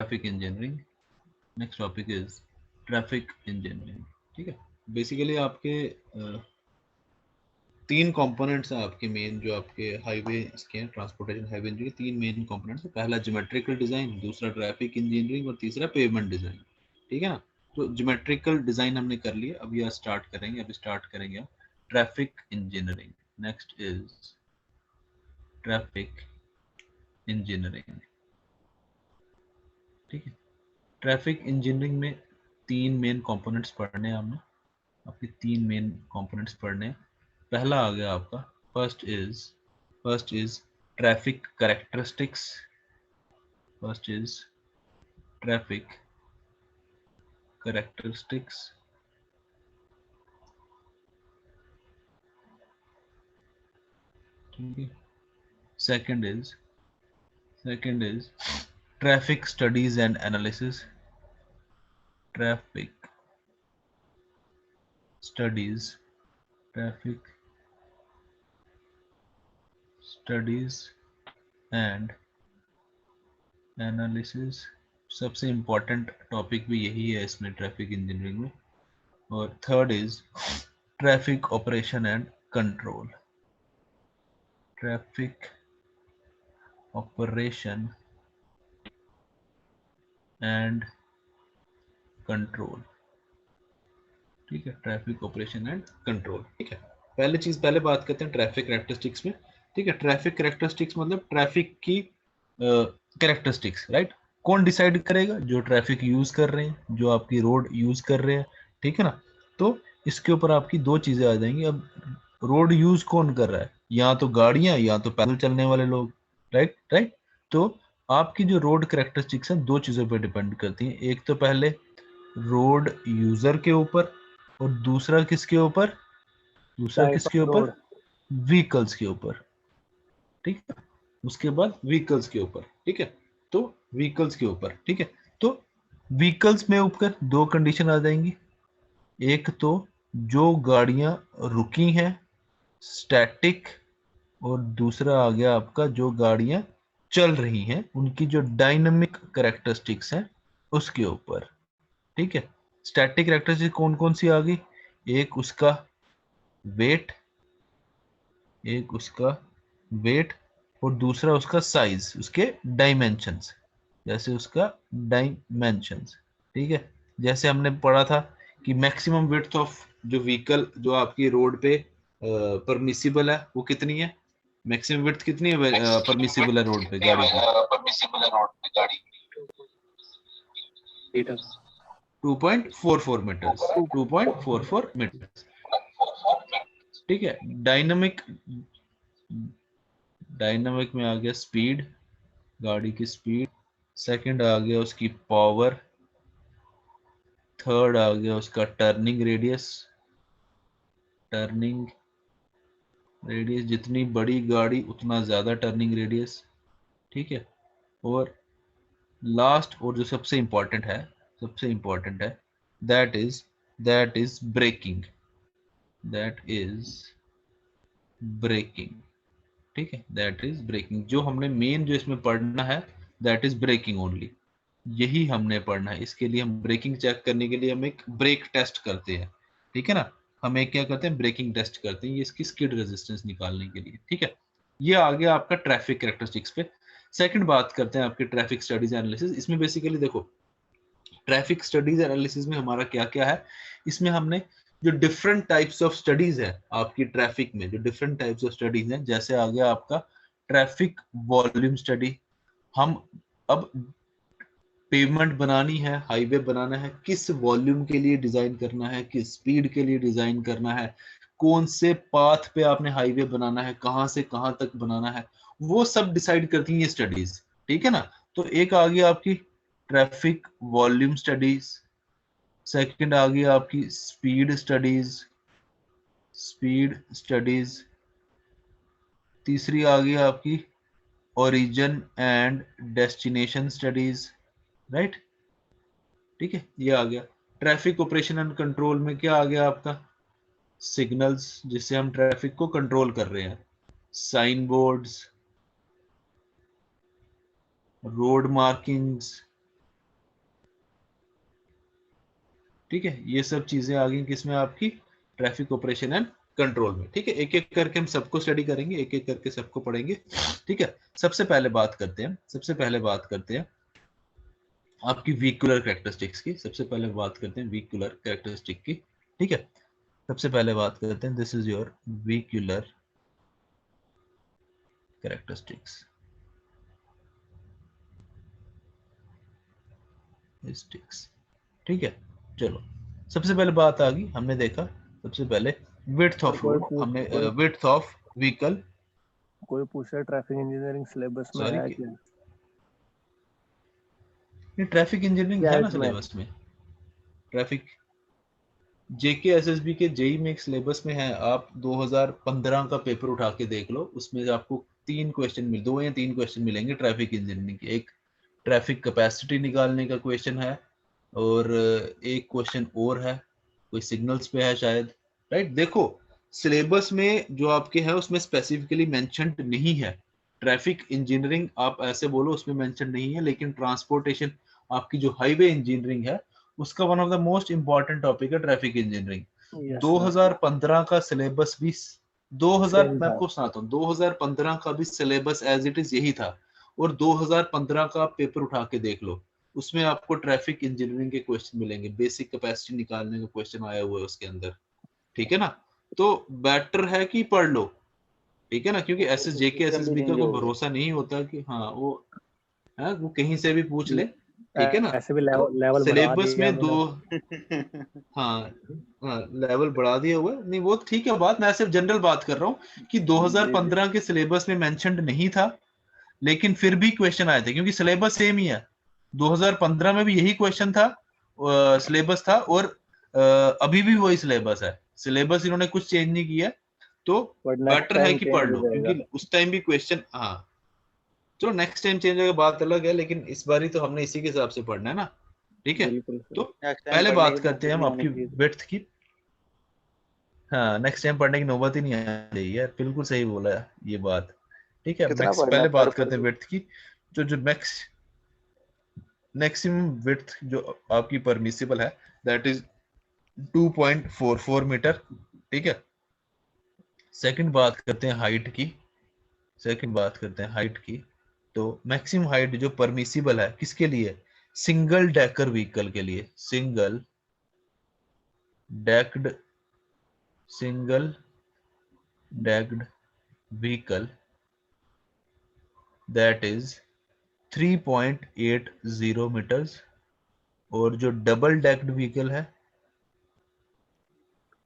Traffic engineering. Next topic is traffic engineering. ठीक है, basically आपके तीन कंपोनेंट्स हैं आपके मेन, जो आपके हाईवे के हैं, ट्रांसपोर्टेशन हाईवे इंजीनियरिंग के तीन मेन कंपोनेंट्स हैं। पहला ज्योमेट्रिकल डिजाइन, दूसरा ट्रैफिक इंजीनियरिंग और तीसरा पेवमेंट डिजाइन। ठीक है ना, तो ज्योमेट्रिकल डिजाइन हमने कर लिया, अभी यहाँ स्टार्ट करेंगे। अभी स्टार्ट करेंगे traffic engineering. Next is traffic engineering. ठीक है, ट्रैफिक इंजीनियरिंग में तीन मेन कंपोनेंट्स पढ़ने हैं हमने। आपके तीन मेन कंपोनेंट्स पढ़ने हैं। पहला आ गया आपका, first is traffic characteristics. First is traffic characteristics. ठीक है, second is traffic studies and analysis. Traffic studies, traffic studies and analysis. सबसे इम्पोर्टेंट टॉपिक भी यही है इसमें ट्रैफिक इंजीनियरिंग में। और third is traffic operation and control. Traffic operation and control. ठीक है, ट्रैफिक ऑपरेशन एंड कंट्रोल। ठीक है, पहले बात करते हैं ट्रैफिक कैरेक्टरिस्टिक्स में। ठीक है, ट्रैफिक कैरेक्टरिस्टिक्स मतलब ट्रैफिक की कैरेक्टरिस्टिक्स, राइट। कौन डिसाइड करेगा? जो ट्रैफिक यूज कर रहे हैं, जो आपकी रोड यूज कर रहे हैं। ठीक है ना, तो इसके ऊपर आपकी दो चीजें आ जाएंगी। अब रोड यूज कौन कर रहा है? या तो गाड़ियां या तो पैदल चलने वाले लोग, राइट राइट। तो आपकी जो रोड कैरेक्टरिस्टिक्स हैं दो चीजों पर डिपेंड करती हैं। एक तो पहले रोड यूजर के ऊपर, और दूसरा किसके ऊपर? दूसरा टाइप किसके ऑफ ऊपर? रोड। व्हीकल्स के ऊपर। ठीक है, उसके बाद व्हीकल्स के ऊपर। ठीक है, तो व्हीकल्स के ऊपर। ठीक है, तो व्हीकल्स में ऊपर दो कंडीशन आ जाएंगी। एक तो जो गाड़ियां रुकी हैं, स्टैटिक, और दूसरा आ गया आपका जो गाड़ियां चल रही हैं, उनकी जो डायनामिक कैरेक्टरिस्टिक्स हैं उसके ऊपर। ठीक है, स्टैटिक कैरेक्टरिस्टिक कौन कौन सी आ गई? एक उसका वेट, एक उसका वेट, और दूसरा उसका साइज, उसके डायमेंशंस। जैसे उसका डायमेंशंस। ठीक है, जैसे हमने पढ़ा था कि मैक्सिमम विड्थ ऑफ जो व्हीकल जो आपकी रोड पे परमिसिबल है वो कितनी है? मैक्सिमम विड्थ कितनी है परमिसिबल है रोड पे गाड़ी की? परमिसिबल है रोड पे गाड़ी मीटर्स। 2.44 मीटर्स। 2.44 मीटर्स। ठीक है, डायनामिक, डायनामिक में आ गया स्पीड, गाड़ी की स्पीड। सेकंड आ गया उसकी पावर। थर्ड आ गया उसका टर्निंग रेडियस। टर्निंग रेडियस, जितनी बड़ी गाड़ी उतना ज्यादा टर्निंग रेडियस। ठीक है, और लास्ट और जो सबसे इंपॉर्टेंट है, सबसे इंपॉर्टेंट है, that is braking. That is braking. ठीक है, दैट इज ब्रेकिंग। जो हमने मेन जो इसमें पढ़ना है, दैट इज ब्रेकिंग ओनली। यही हमने पढ़ना है। इसके लिए हम ब्रेकिंग चेक करने के लिए हम एक ब्रेक टेस्ट करते हैं। ठीक है ना, हम एक क्या करते हैं, ब्रेकिंग टेस्ट करते हैं, ये इसकी स्किड रेजिस्टेंस निकालने के लिए। ठीक है, ये आ गया आपका ट्रैफिक कैरेक्टरिस्टिक्स पे। सेकंड बात करते हैं आपके ट्रैफिक स्टडीज एनालिसिस। इसमें बेसिकली देखो, ट्रैफिक स्टडीज एनालिसिस में हमारा क्या क्या है। इसमें हमने जो डिफरेंट टाइप्स ऑफ स्टडीज है आपकी ट्रैफिक में, जो डिफरेंट टाइप्स ऑफ स्टडीज हैं, जैसे आ गया आपका ट्रैफिक वॉल्यूम स्टडी। हम अब पेवमेंट बनानी है, हाईवे बनाना है, किस वॉल्यूम के लिए डिजाइन करना है, किस स्पीड के लिए डिजाइन करना है, कौन से पाथ पे आपने हाईवे बनाना है, कहां से कहां तक बनाना है, वो सब डिसाइड करती हैं ये स्टडीज। ठीक है ना, तो एक आ गई आपकी ट्रैफिक वॉल्यूम स्टडीज। सेकंड आ गई आपकी स्पीड स्टडीज, स्पीड स्टडीज। तीसरी आ गई आपकी origin and destination studies, right. ठीक है, ये आ गया। ट्रैफिक ऑपरेशन एंड कंट्रोल में क्या आ गया आपका? सिग्नल्स, जिससे हम ट्रैफिक को कंट्रोल कर रहे हैं, साइन बोर्ड्स, रोड मार्किंग्स, ठीक है, ये सब चीजें आ गई किसमें आपकी ट्रैफिक ऑपरेशन एंड कंट्रोल में। ठीक है, एक एक करके हम सबको स्टडी करेंगे, एक एक करके सबको पढ़ेंगे। ठीक है, सबसे पहले बात करते हैं आपकी व्हीकुलर कैरेक्टरिस्टिक्स की। सबसे पहले बात करते हैं व्हीकुलर कैरेक्टरिस्टिक की। ठीक है, सबसे पहले बात करते हैं, this is your vehicular characteristics. ठीक है, चलो सबसे पहले बात आ गई, हमने देखा सबसे पहले विड्थ सर ऑफ रोड, हमने विड्थ ऑफ व्हीकल। कोई पूछ रहा है ट्रैफिक इंजीनियरिंग सिलेबस में सॉरी, है क्या? ये ट्रैफिक इंजीनियरिंग क्या है है ना इसमें? सिलेबस में। ट्रैफिक जेके एसएसबी के जेई में एक सिलेबस में है। आप 2015 का पेपर उठा के देख लो, उसमें आपको 2 या 3 क्वेश्चन मिलेंगे ट्रैफिक इंजीनियरिंग के। एक ट्रैफिक कैपेसिटी निकालने का क्वेश्चन है, और एक क्वेश्चन और है, कोई सिग्नल्स पे है शायद। राइट, देखो सिलेबस में जो आपके है उसमें स्पेसिफिकली मेंशन्ड नहीं है। ट्रैफिक इंजीनियरिंग आप ऐसे बोलो उसमें मेंशन नहीं है, लेकिन ट्रांसपोर्टेशन आपकी जो हाईवे इंजीनियरिंग है उसका one of the most important topic है ट्रैफिक इंजीनियरिंग। यस सर, 2015 का सिलेबस भी 2000, सेम मैं था। आपको सुनाता हूँ, 2015 का भी सिलेबस एज इट इज यही था। और 2015 का पेपर उठा के देख लो, उसमें आपको ट्रैफिक इंजीनियरिंग के क्वेश्चन मिलेंगे, बेसिक कैपेसिटी निकालने का क्वेश्चन आया हुआ है उसके अंदर। ठीक है ना, तो बेटर है कि पढ़ लो। ठीक है ना, क्योंकि एस एस जे के एस एस बी का कोई भरोसा नहीं होता कि हाँ वो है, वो कहीं से भी पूछ ले। ठीक है ना, ऐसे भी तो लेवल बढ़ा सिलेबस दिया में दो, मैंने। हाँ हाँ लेवल बढ़ा दिया हुआ है, नहीं वो ठीक है बात, मैं सिर्फ जनरल बात कर रहा हूँ कि जी जी 2015 के सिलेबस में मेंशन्ड नहीं था, लेकिन फिर भी क्वेश्चन आए थे क्योंकि सिलेबस सेम ही है। 2015 में भी यही क्वेश्चन था, सिलेबस था, और अभी भी वही सिलेबस है। सिलेबस इन्होंने कुछ चेंज नहीं किया, तो बट नेक्स्ट बेटर है टाइम कि चेंज पढ़ हो लो, जाएगा। क्योंकि उस टाइम भी क्वेश्चन, हाँ चलो नेक्स्ट टाइम चेंज होगा बात अलग है, लेकिन इस बारी तो हमने इसी के हिसाब से पढ़ना है ना। ठीक है, बिल्कुल तो सर। नेक्स्ट टाइम पहले पढ़ने बात की करते नौबत हैं हम नहीं आनी आपकी चाहिए। विड्थ की। हाँ, नेक्स्ट टाइम पढ़ने की नौबत ही नहीं आनी चाहिए यार, बिल्कुल सही बोला है ये बात। ठीक है, कितना मैक्स पढ़ना पहले पढ़ बात पढ़ करते हैं के। विड्थ की। जो जो मैक्सिमम विड्थ जो आपकी परमिसिबल है, दैट इज 2.44 मीटर। ठीक है, सेकंड बात करते हैं हाइट की। तो मैक्सिमम हाइट जो परमिसिबल है किसके लिए, सिंगल डेकर व्हीकल के लिए, decked single decked vehicle, that is 3.80 metres. और जो डबल डेक्ड व्हीकल है,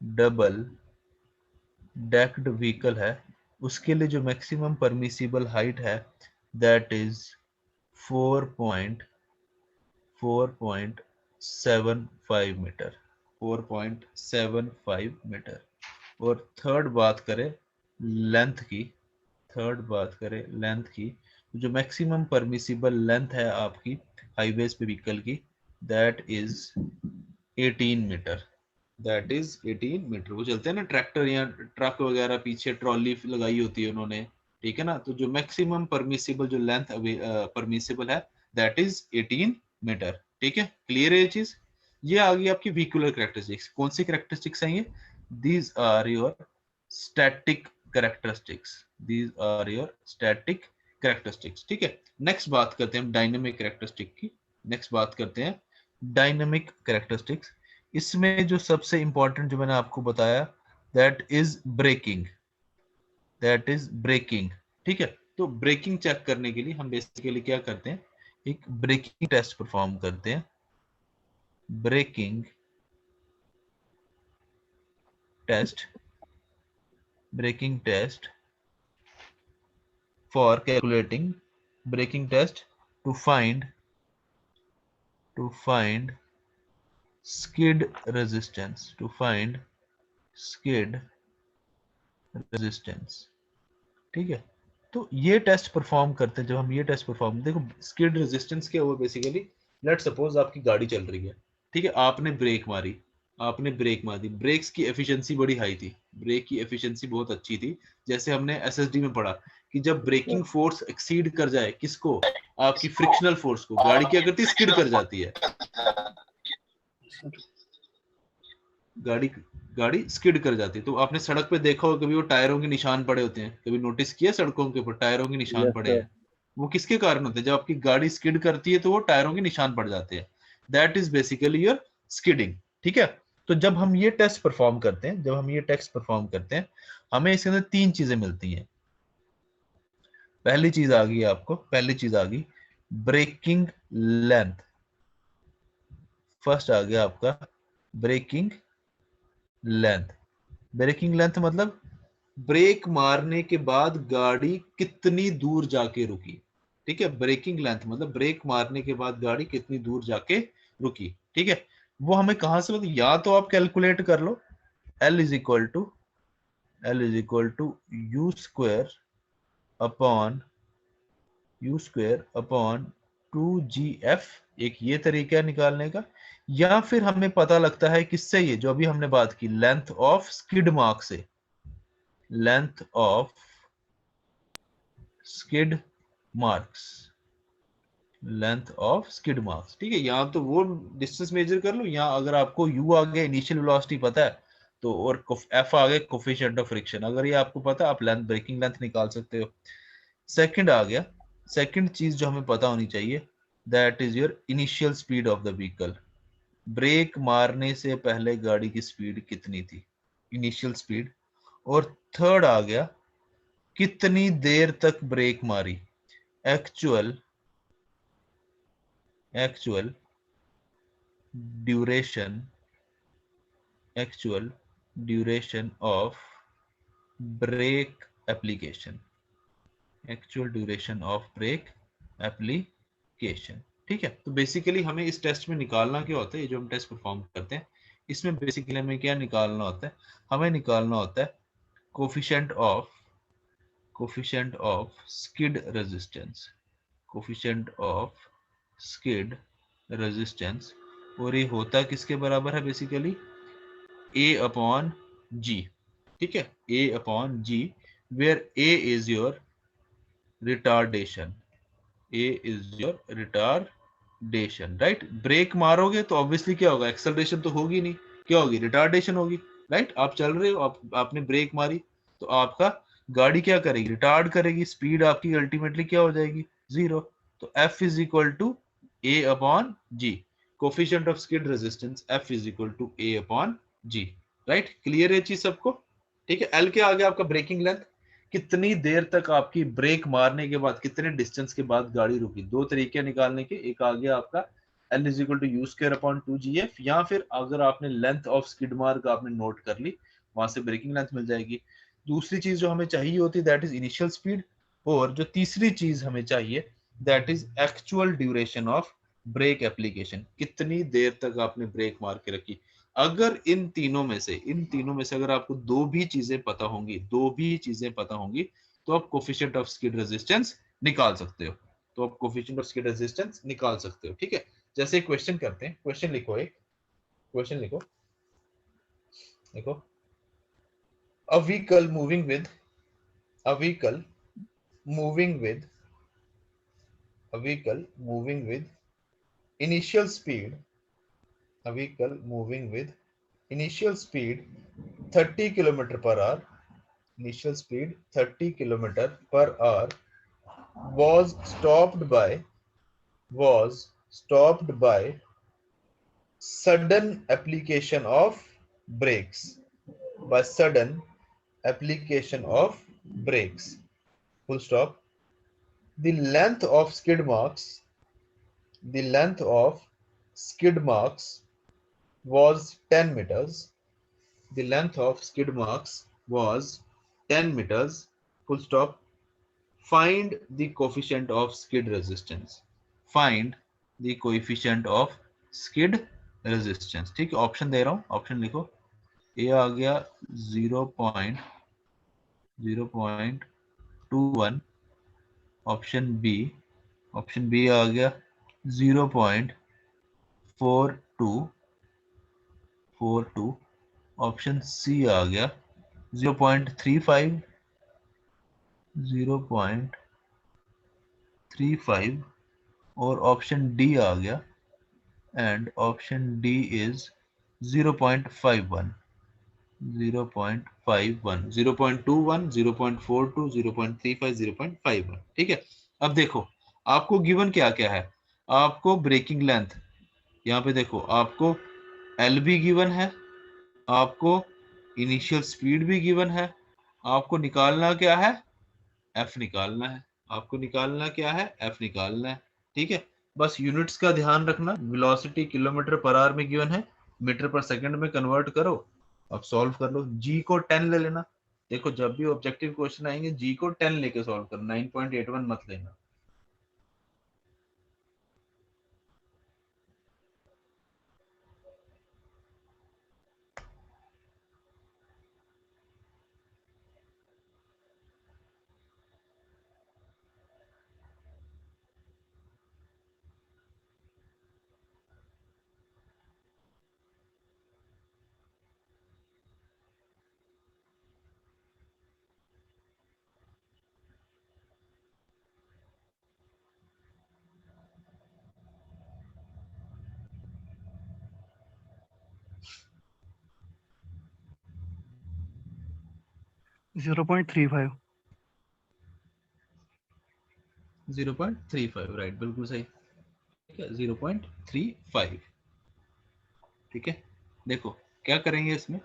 डबल डेक्ड व्हीकल है, उसके लिए जो मैक्सिमम परमिसिबल हाइट है, दैट इज 4.75 मीटर, 4.75 मीटर। और थर्ड बात करें लेंथ की, जो मैक्सिमम परमिसिबल लेंथ है आपकी हाईवेज पे व्हीकल की, दैट इज 18 मीटर, वो चलते हैं ना ट्रैक्टर या ट्रक वगैरह, पीछे ट्रॉली लगाई होती है उन्होंने। ठीक है ना, तो जो मैक्सिमम परमिसिबल जो लेंथ परमिसिबल है, दैट इज 18 मीटर। ठीक है, क्लियर है ये चीज। ये आ गई आपकी व्हीकुलर कैरेक्टरिस्टिक्स। कौन सी कैरेक्टरिस्टिक्स हैं ये, these are your static characteristics. ठीक है, नेक्स्ट बात करते हैं हम डायनेमिक कैरेक्टरिस्टिक्स। इसमें जो सबसे इंपॉर्टेंट जो मैंने आपको बताया, दैट इज ब्रेकिंग। ठीक है, तो ब्रेकिंग चेक करने के लिए हम बेसिकली क्या करते हैं, एक ब्रेकिंग टेस्ट परफॉर्म करते हैं। Braking test for calculating braking test to find skid resistance, ठीक है, तो ये टेस्ट परफॉर्म करते हैं। जब हम ये टेस्ट परफॉर्म, देखो स्किड रेजिस्टेंस क्या हुआ बेसिकली, लेट सपोज आपकी गाड़ी चल रही है। ठीक है, आपने ब्रेक मारी, ब्रेक्स की एफिशिएंसी बड़ी हाई थी, ब्रेक की एफिशिएंसी बहुत अच्छी थी। जैसे हमने एसएसडी में पढ़ा कि जब ब्रेकिंग फोर्स एक्सीड कर जाए किसको, आपकी फ्रिक्शनल फोर्स को, गाड़ी क्या करती है, स्किड कर जाती है। गाड़ी गाड़ी स्किड कर जाती है। तो आपने सड़क पे देखा हो कभी वो टायरों के निशान पड़े होते हैं, कभी नोटिस किया सड़कों के ऊपर टायरों के निशान यस पड़े सर। हैं? वो किसके कारण होते हैं? जब आपकी गाड़ी स्किड करती है तो वो टायरों के निशान पड़ जाते हैं। That is basically your skidding. ठीक है, तो जब हम ये टेस्ट परफॉर्म करते हैं, हमें इसके अंदर 3 चीजें मिलती हैं। पहली चीज आ गई आपको, पहली चीज आ गई ब्रेकिंग लेंथ। फर्स्ट आ गया आपका ब्रेकिंग लेंथ। ब्रेकिंग लेंथ मतलब ब्रेक मारने के बाद गाड़ी कितनी दूर जाके रुकी। ठीक है, ब्रेकिंग लेंथ मतलब ब्रेक मारने के बाद गाड़ी कितनी दूर जाके रुकी। ठीक है, वो हमें कहां से मतलब, या तो आप कैलकुलेट कर लो L is equal to U square upon 2GF। एक ये तरीका है निकालने का। या फिर हमें पता लगता है किससे, ये जो अभी हमने बात की लेंथ ऑफ स्किड मार्क से, length of skid marks, length of skid marks. ठीक है, यहाँ तो वो डिस्टेंस मेजर कर लो, या अगर आपको u आ गया इनिशियल वेलोसिटी पता है तो, और f आ गया कोफिशिएंट ऑफ फ्रिक्शन, अगर ये आपको पता है आप लेंथ, ब्रेकिंग लेंथ निकाल सकते हो। सेकंड आ गया, सेकंड चीज जो हमें पता होनी चाहिए, that is your initial speed of the vehicle. Brake मारने से पहले गाड़ी की स्पीड कितनी थी, इनिशियल स्पीड। और थर्ड आ गया कितनी देर तक ब्रेक मारी, actual duration, actual duration of brake application, actual duration of brake application. ठीक है, तो बेसिकली हमें इस टेस्ट में निकालना क्या होता है, ये जो हम टेस्ट परफॉर्म करते हैं इसमें बेसिकली हमें क्या निकालना होता है, हमें निकालना होता है coefficient of skid resistance, coefficient of skid resistance. और ये होता किसके बराबर है बेसिकली, A अपॉन G। ठीक है, A upon G, where A is your retardation, A is your retardation. Right, brake मारोगे तो ऑब्वियसली क्या होगा, एक्सेलरेशन तो होगी नहीं, क्या होगी, रिटार्डेशन होगी। राइट, आप चल रहे हो, आपने ब्रेक मारी तो आपका गाड़ी क्या करेगी, रिटार्ड करेगी, स्पीड आपकी अल्टीमेटली क्या हो जाएगी, 0। तो F is equal to A upon G, coefficient of skid resistance F is equal to A upon G। Right, clear है चीज सबको? ठीक है, L के आगे आपका ब्रेकिंग लेंथ, कितनी देर तक आपकी ब्रेक मारने के बाद, कितने डिस्टेंस के बाद गाड़ी रुकी। दो तरीके निकालने के, एक आ गया आपका L is equal to U square upon 2GF, या फिर अगर आपने लेंथ ऑफ स्किड मार्क आपने नोट कर ली, वहां से ब्रेकिंग लेंथ मिल जाएगी। दूसरी चीज जो हमें चाहिए होती है दैट इज इनिशियल स्पीड। और जो तीसरी चीज हमें चाहिए that is actual duration of brake application, कितनी देर तक आपने ब्रेक मार के रखी। अगर इन तीनों में से अगर आपको दो भी चीजें पता होंगी तो आप कोफिशिएंट ऑफ स्किड रेजिस्टेंस निकाल सकते हो, ठीक है, जैसे क्वेश्चन करते हैं, क्वेश्चन लिखो, देखो a vehicle moving with a vehicle moving with a vehicle moving with initial speed a vehicle moving with initial speed 30 kilometer per hour, initial speed 30 kilometer per hour was stopped by sudden application of brakes, by sudden application of brakes, full stop. The length of skid marks was 10 meters. The length of skid marks was 10 meters, full stop. Find the coefficient of skid resistance. Find the coefficient of skid resistance. ठीक है, option दे रहा हूं, option लिखो। ए आ गया 0.21, option B आ गया 0.42, option C आ गया 0.35, 0.35, और option D आ गया, एंड ऑप्शन डी इज 0.51, 0.51, 0.21, 0.42, 0.35, 0.51। ठीक है, अब देखो आपको गिवन क्या क्या है। आपको ब्रेकिंग लेंथ, यहाँ पे देखो आपको एल भी गिवन है, आपको इनिशियल स्पीड भी गिवन है, आपको निकालना क्या है, एफ निकालना है। आपको निकालना क्या है, एफ निकालना है। ठीक है, बस यूनिट्स का ध्यान रखना। वेलोसिटी किलोमीटर पर आवर में गिवन है, मीटर पर सेकंड में कन्वर्ट करो, अब सॉल्व कर लो। जी को 10 ले लेना। देखो जब भी ऑब्जेक्टिव क्वेश्चन आएंगे जी को 10 लेके सॉल्व करना, 9.81 मत लेना। 0.35। 0.35 राइट, बिल्कुल सही। ठीक है, 0.35। ठीक है, देखो क्या करेंगे इसमें,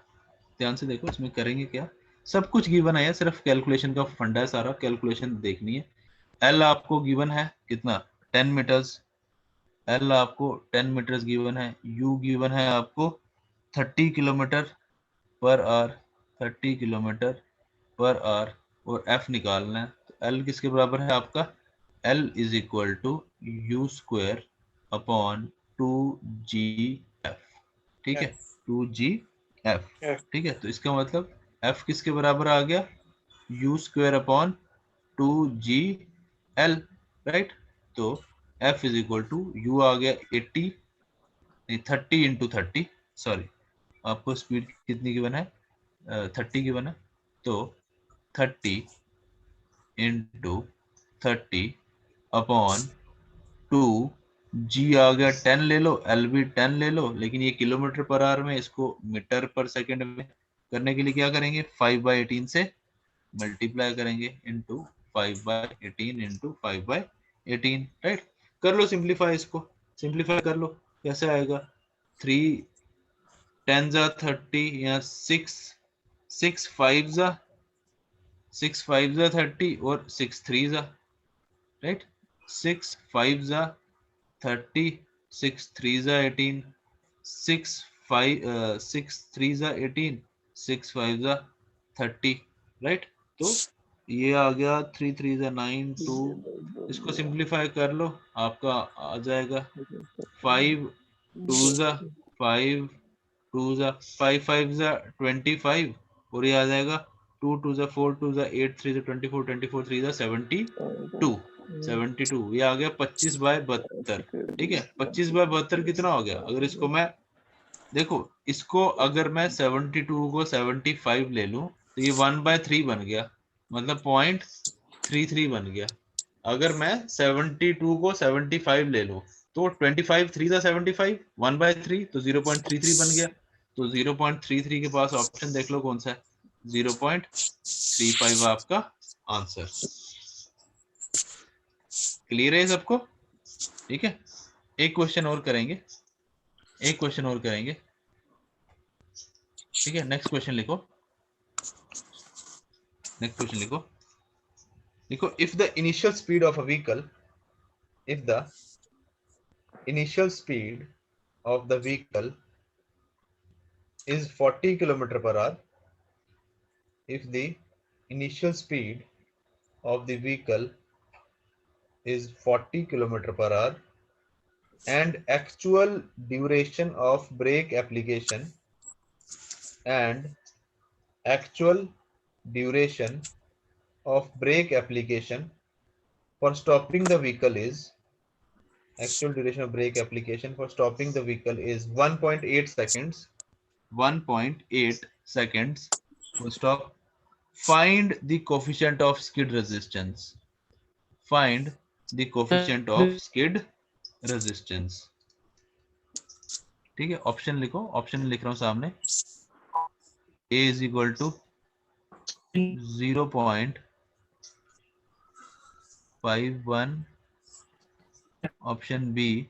ध्यान से देखो इसमें करेंगे क्या। सब कुछ गिवन है, सिर्फ कैलकुलेशन का फंडा है, सारा कैलकुलेशन देखनी है। एल आपको गिवन है कितना, 10 मीटर्स। एल आपको 10 मीटर्स गिवन है। यू गिवन है आपको 30 kilometre per hour, 30 kilometre per hour. और एफ निकालना है, तो एल किसके बराबर है आपका, L is equal to U square upon 2GF। ठीक है, 2GF। ठीक है, तो इसका मतलब एफ किसके बराबर आ गया, u square upon 2GL। Right, तो F is equal to u आ गया 80, नहीं 30 इंटू 30, सॉरी आपको स्पीड कितनी गिवन है, 30 गिवन है, तो 30 इंटू 30 अपॉन 2, जी आ गया 10 ले लो, एल भी 10 ले लो, लेकिन ये किलोमीटर पर आवर में, इसको मीटर पर सेकंड में करने के लिए क्या करेंगे, 5/18 से मल्टीप्लाई करेंगे इंटू 5/18 इंटू 5/18। राइट, कर लो सिंप्लीफाई, इसको सिंप्लीफाई कर लो, कैसे आएगा, 3 10 जा 30, या 6 5 जा 30 और 6 3 जा, राइट, 6 5 जा 30, 6 3 जा 18, 6 3 जा 18, 6 5 जा 30। राइट, तो ये आ गया 3 3 जा 9 2। इसको सिंप्लीफाई कर लो, आपका आ जाएगा 5 2 जा 5 2 जा 5 5 जा 25, और ये आ जाएगा 2 2 जा 4 2 जा 8 3 जा 24 24 3 जा 72, 72 ये आ गया 25/72। ठीक है, 25/72 कितना हो गया, अगर इसको मैं देखो, इसको अगर मैं 72 को 75 ले लूं तो ये 1/3 बन गया, मतलब 0.33 बन गया। अगर मैं 72 को 75 ले लूं तो 25 3 था 75, 1/3 तो 0.33 बन गया। तो 0.33 के पास ऑप्शन देख लो कौन सा है, 0.35 आपका आंसर। क्लियर है सबको, ठीक है, एक क्वेश्चन और करेंगे, एक क्वेश्चन और करेंगे। ठीक है, नेक्स्ट क्वेश्चन लिखो, नेक्स्ट क्वेश्चन लिखो। देखो, if the initial speed of a vehicle, if the initial speed of the vehicle is 40 km per hour, if the initial speed of the vehicle is 40 km per hour and actual duration of brake application and actual duration of brake application for stopping the vehicle is, actual duration of brake application for stopping the vehicle is 1.8 seconds, 1.8 seconds, full stop. Find the coefficient of skid resistance. Find the coefficient of skid resistance. ठीक है, option लिखो, option लिख रहा हूँ सामने। A is equal to 0.51, option B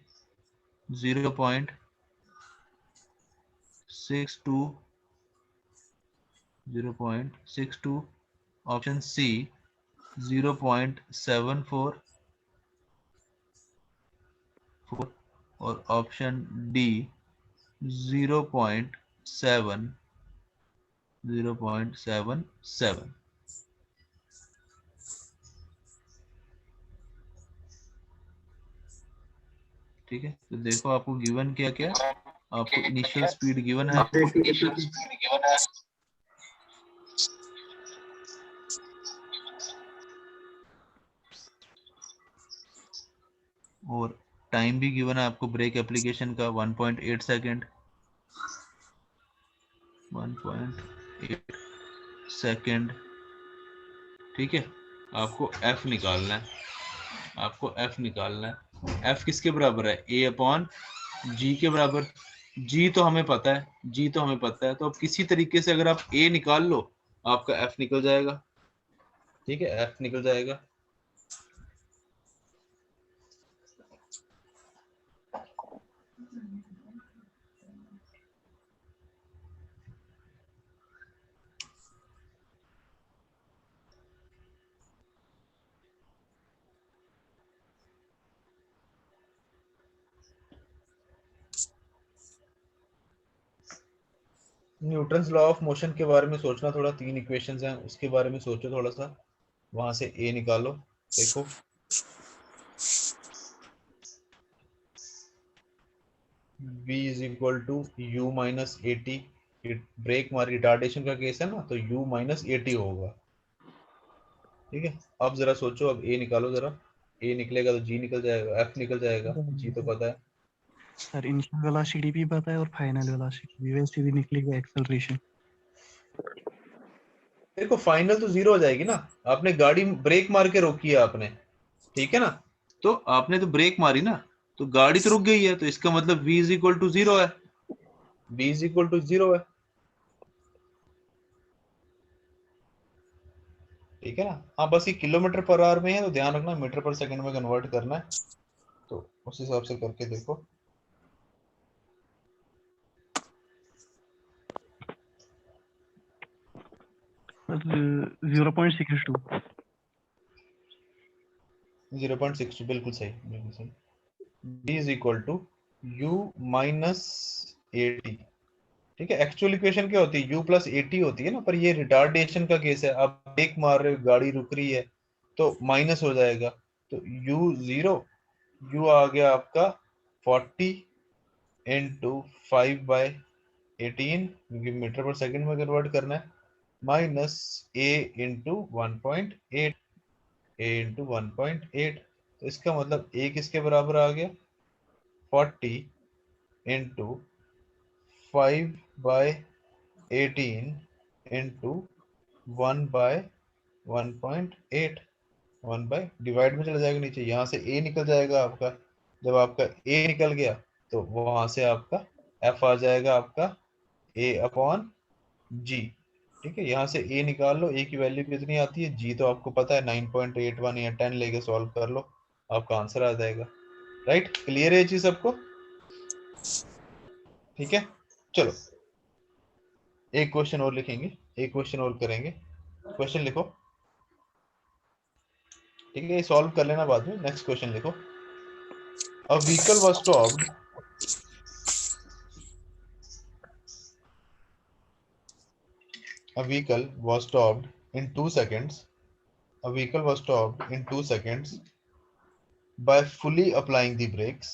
0.62, 0.62, option C 0.74 और option D 0.77। ठीक है, तो देखो आपको गिवन क्या क्या, आपको इनिशियल स्पीड गिवन है, और टाइम भी गिवन है आपको ब्रेक एप्लीकेशन का 1.8 सेकेंड, 1.8 सेकेंड। ठीक है, आपको एफ निकालना है, आपको एफ निकालना है। एफ किसके बराबर है? ए अपॉन जी के बराबर। जी तो हमें पता है, जी तो हमें पता है, तो अब किसी तरीके से अगर आप ए निकाल लो आपका एफ निकल जाएगा। ठीक है, एफ निकल जाएगा। न्यूटन्स लॉ ऑफ मोशन के बारे में सोचना थोड़ा, 3 इक्वेशंस हैं उसके बारे में सोचो थोड़ा सा, वहां से ए निकालो। देखो v is equal to u minus A T, brake मार रिटार्डेशन का केस है ना, तो u माइनस ए टी होगा। ठीक है, अब जरा सोचो, अब ए निकालो जरा, ए निकलेगा तो जी निकल जाएगा, एफ निकल जाएगा, जी तो पता है। सर इनिशियल वेलोसिटी भी पता है और फाइनल वेलोसिटी भी, वैसे भी निकलेगा एक्सेलरेशन। देखो फाइनल तो 0 हो जाएगी ना, आपने गाड़ी ब्रेक मार के रोकी है आपने, ठीक है ना, तो आपने तो ब्रेक मारी ना, तो गाड़ी तो रुक गई है, तो इसका मतलब v इज इक्वल टू 0 है, v इज इक्वल टू 0 है। ठीक है ना, हाँ बस ये किलोमीटर पर आवर में है, तो ध्यान रखना मीटर पर सेकंड में कन्वर्ट करना है, तो उस हिसाब से करके देखो। सर 0.62। 0.62 बिल्कुल सही, बिल्कुल सही। b is equal to u minus A T. ठीक है, एक्चुअल इक्वेशन क्या होती है? u प्लस ए टी होती है ना, पर ये रिटार्डेशन का केस है, आप ब्रेक मार रहे हो, गाड़ी रुक रही है, तो माइनस हो जाएगा, तो u 0, u आ गया आपका 40 इंटू 5/18, क्योंकि मीटर पर सेकंड में कन्वर्ट करना है, minus a into 1.8, a into 1.8, तो इसका मतलब a किसके बराबर आ गया? 40 इंटू 5/18 इंटू 1/1.8, 1 डिवाइड में चला जाएगा नीचे, यहाँ से a निकल जाएगा आपका। जब आपका a निकल गया तो वहां से आपका f आ जाएगा आपका a अपॉन g। ठीक है, यहाँ से a निकाल लो, a की वैल्यू कितनी आती है, g तो आपको पता है 9.81 या 10 लेके सॉल्व कर लो, आपका आंसर आ जाएगा। राइट, क्लियर है ये चीज सबको? ठीक है, चलो एक क्वेश्चन और लिखेंगे, एक क्वेश्चन और करेंगे। क्वेश्चन लिखो, ठीक है, सॉल्व कर लेना बाद में। नेक्स्ट क्वेश्चन लिखो। A vehicle was stopped, a vehicle was stopped in 2 seconds, a vehicle was stopped in 2 seconds by fully applying the brakes,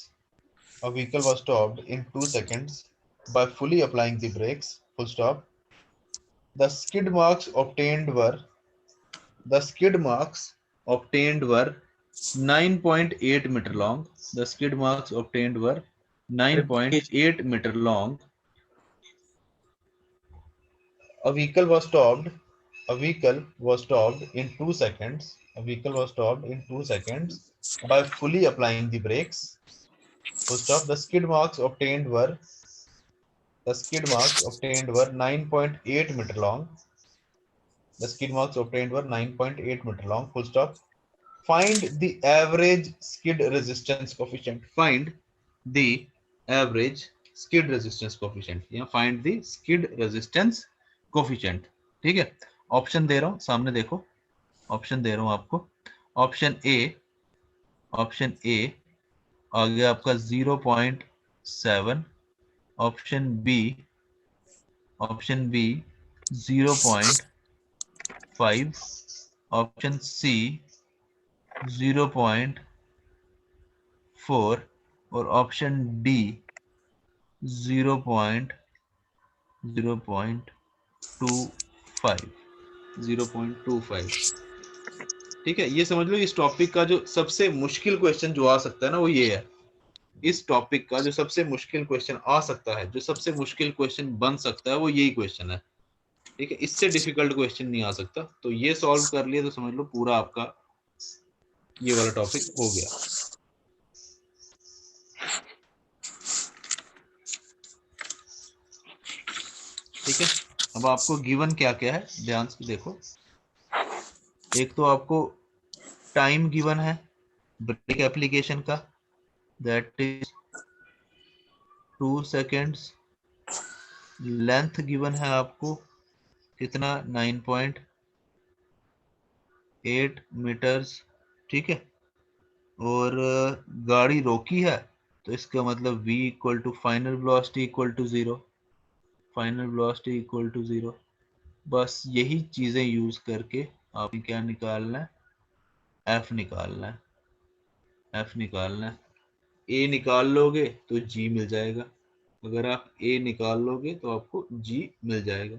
a vehicle was stopped in 2 seconds by fully applying the brakes, full stop. The skid marks obtained were, the skid marks obtained were 9.8 meter long, the skid marks obtained were 9.8 meter long. A vehicle was stopped, a vehicle was stopped in 2 seconds, a vehicle was stopped in 2 seconds by fully applying the brakes, full stop. The skid marks obtained were The skid marks obtained were 9.8 meter long. The skid marks obtained were 9.8 meter long. Full stop. Find the average skid resistance coefficient. Find the average skid resistance coefficient. या find the skid resistance coefficient. ठीक है, option दे रहा हूं, सामने देखो, option दे रहा हूं आपको. ऑप्शन ए आ गया आपका 0.7. Option B 0.5. ऑप्शन सी 0.4 और ऑप्शन डी 0.25. ठीक है, ये समझ लो इस टॉपिक का जो सबसे मुश्किल क्वेश्चन जो आ सकता है ना वो ये है. इस टॉपिक का जो सबसे मुश्किल क्वेश्चन आ सकता है, जो सबसे मुश्किल क्वेश्चन बन सकता है वो यही क्वेश्चन है. ठीक है, इससे डिफिकल्ट क्वेश्चन नहीं आ सकता. तो ये सॉल्व कर लिया तो समझ लो पूरा आपका ये वाला टॉपिक हो गया. ठीक है, अब आपको गिवन क्या क्या है ध्यान से देखो. एक तो आपको टाइम गिवन है ब्रेक एप्लीकेशन का, that is 2 seconds. Length given है आपको कितना 9.8 मीटर्स. ठीक है, और गाड़ी रोकी है तो इसका मतलब v equal to final velocity equal to 0. Final velocity equal to 0. बस यही चीजें यूज करके आपने क्या निकालना है, f निकालना है. f निकालना है. a निकाल लोगे तो g मिल जाएगा. अगर आप a निकाल लोगे तो आपको g मिल जाएगा.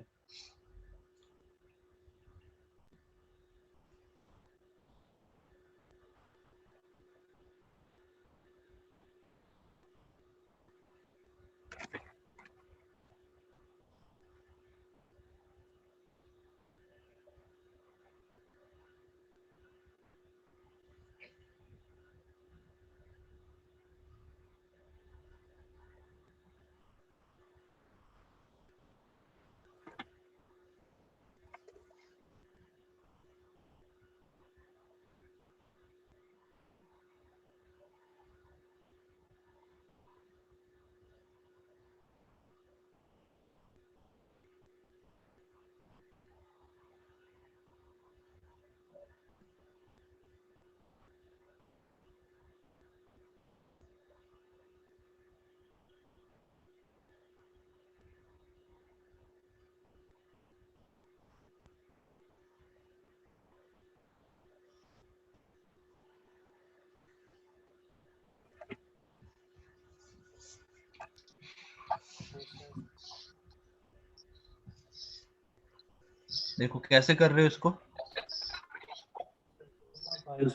देखो कैसे कर रहे हो इसको.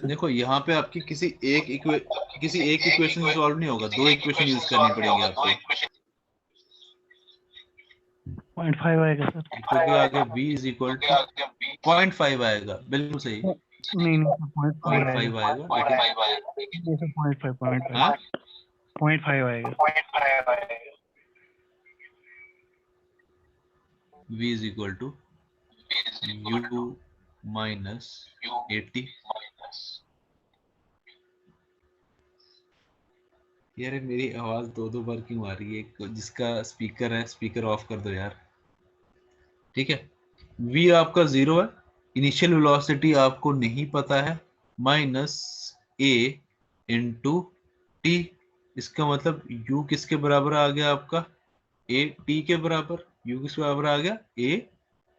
देखो यहाँ पे आपकी किसी एक इक्वेशन से सॉल्व नहीं होगा, 2 इक्वेशन यूज करनी पड़ेगी आपको. 0.5 आएगा सर. क्योंकि आगे v इज इक्वल टू 0.5 आएगा. बिल्कुल सही, नहीं 0.5 0.5 आएगा. लेकिन ये सर 0.5 हाँ 0.5 आएगा. v is equal to u minus 80. यार मेरी आवाज दो बार क्यों आ रही है. जिसका स्पीकर है स्पीकर ऑफ कर दो यार. ठीक है, v आपका 0 है. इनिशियल वेलोसिटी आपको नहीं पता है, माइनस a इंटू टी. इसका मतलब u किसके बराबर आ गया आपका, a t के बराबर. u किसके बराबर आ गया, a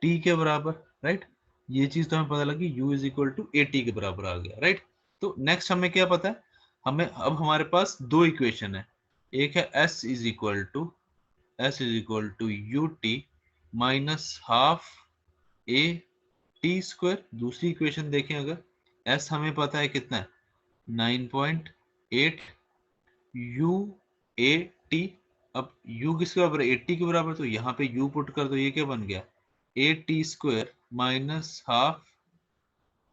t के बराबर. राइट, ये चीज तो हमें पता लगी, u is equal to a t के बराबर आ गया. राइट, तो नेक्स्ट हमें क्या पता है, हमें अब हमारे पास 2 इक्वेशन है. एक है s is equal to U T minus half A T square. दूसरी इक्वेशन देखें, अगर s हमें पता है कितना है 9.8 यू ए टी. अब u किसके बराबर है, 80 के बराबर. तो यहाँ पे u पुट कर दो, ये क्या बन गया A T square minus half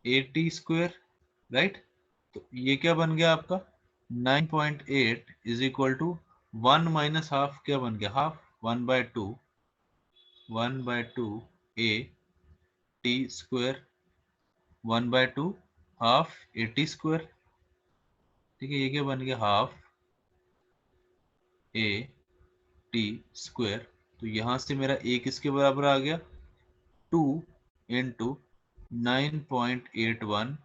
A T square. Right, तो ये क्या बन गया आपका 9.8 is equal to 1 minus half. क्या बन गया half. 1/2 a t square 1/2 half A T square. ठीक है, ये क्या बन गया, हाफ ए टी स्क्वायर। तो यहां से मेरा ए किसके बराबर आ गया, 2 into 9.81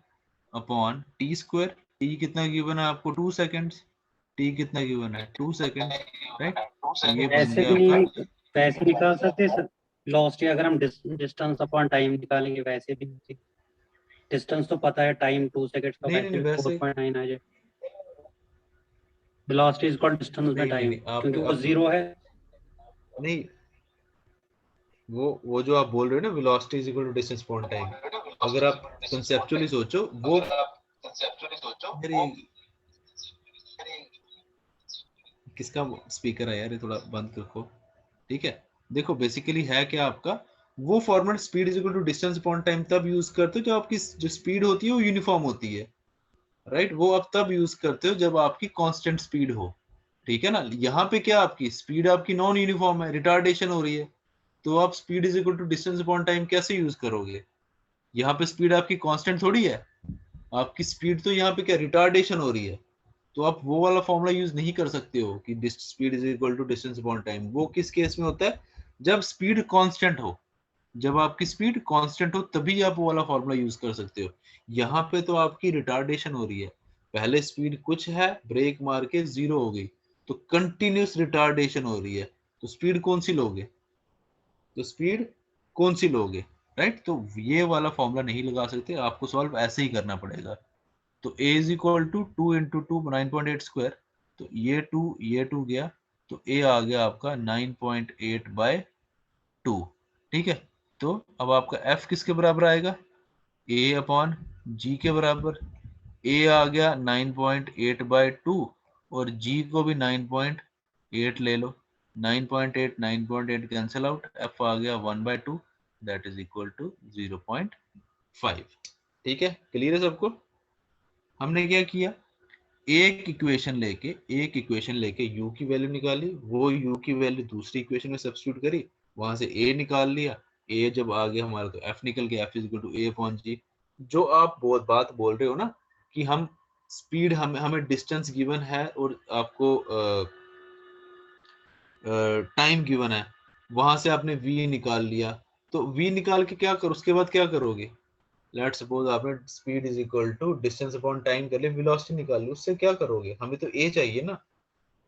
upon T square. T कितना गिवन है आपको, 2 सेकेंड्स। टी कितना गिवन है, 2 सेकेंड्स, राइट। तो ये बन ऐसे गया भी आपका, वैसे निकाल सकते हैं वेलोसिटी, अगर हम डिस्टेंस अपॉन टाइम निकालेंगे वैसे भी। डिस्टेंस तो पता है, टाइम 2 सेकंड्स का, नहीं वैसे नहीं भी वैसे 4.9 आ जाए। वेलोसिटी इज इक्वल डिस्टेंस में नहीं टाइम, आप क्योंकि वो अब जीरो है। नहीं, वो जो आप बोल रहे हो ना, velocity is equal to distance upon time, अगर आप कंसेप्चुअली सोचो वो मेरी किसका स्पीकर है यार, ये थोड़ा बंद रखो। ठीक है, देखो बेसिकली है क्या आपका, वो format speed is equal to distance upon time तब यूज करते हो जब आपकी जो स्पीड होती है वो यूनिफॉर्म होती है, राइट। वो आप तब यूज करते हो जब आपकी कांस्टेंट स्पीड हो। ठीक है ना, यहाँ पे क्या आपकी स्पीड आपकी नॉन यूनिफॉर्म है, रिटार्डेशन हो रही है, तो आप speed is equal to distance upon time कैसे यूज करोगे। यहाँ पे स्पीड आपकी कांस्टेंट थोड़ी है, आपकी स्पीड तो यहाँ पे क्या रिटार्डेशन हो रही है, तो आप वो वाला फॉर्मूला यूज नहीं कर सकते हो कि speed is equal to distance upon time. वो किस केस में होता है, जब स्पीड कांस्टेंट हो, जब आपकी स्पीड कांस्टेंट हो तभी आप वो वाला फॉर्मूला यूज कर सकते हो। यहाँ पे तो आपकी रिटार्डेशन हो रही है, पहले स्पीड कुछ है, ब्रेक मार के 0 हो गई, तो कंटिन्यूस रिटार्डेशन हो रही है, तो स्पीड कौन सी लोगे, तो स्पीड कौन सी लोगे, राइट। तो ये वाला फॉर्मूला नहीं लगा सकते, आपको सॉल्व ऐसे ही करना पड़ेगा। तो a is equal to 2 into 2 9.8 square, तो ये 2 गया, तो a आ गया आपका 9.8/2। ठीक है, तो अब आपका f किसके बराबर आएगा, a अपॉन g के बराबर। a आ गया 9.8/2 और g को भी 9.8 ले लो, 9.8 कैंसिल आउट, f आ गया 1/2 दैट इज इक्वल टू 0.5। ठीक है, क्लियर है सबको। हमने क्या किया, एक इक्वेशन लेके u की वैल्यू निकाली, वो u की वैल्यू दूसरी इक्वेशन में सब्स्टिट्यूट करी, वहां से a निकाल लिया, a जब आ गया हमारा तो f निकल गया, f is equal to a upon g। जो आप बहुत बात बोल रहे हो ना कि हम स्पीड, हमें डिस्टेंस गिवन है और आपको टाइम गिवन है, वहां से आपने v निकाल लिया, तो v निकाल के क्या करो, उसके बाद क्या करोगे, लेट्स सपोज आपने speed is equal to distance upon time कर लिया, वेलोसिटी निकाल ली, उससे क्या करोगे, हमें तो a चाहिए ना।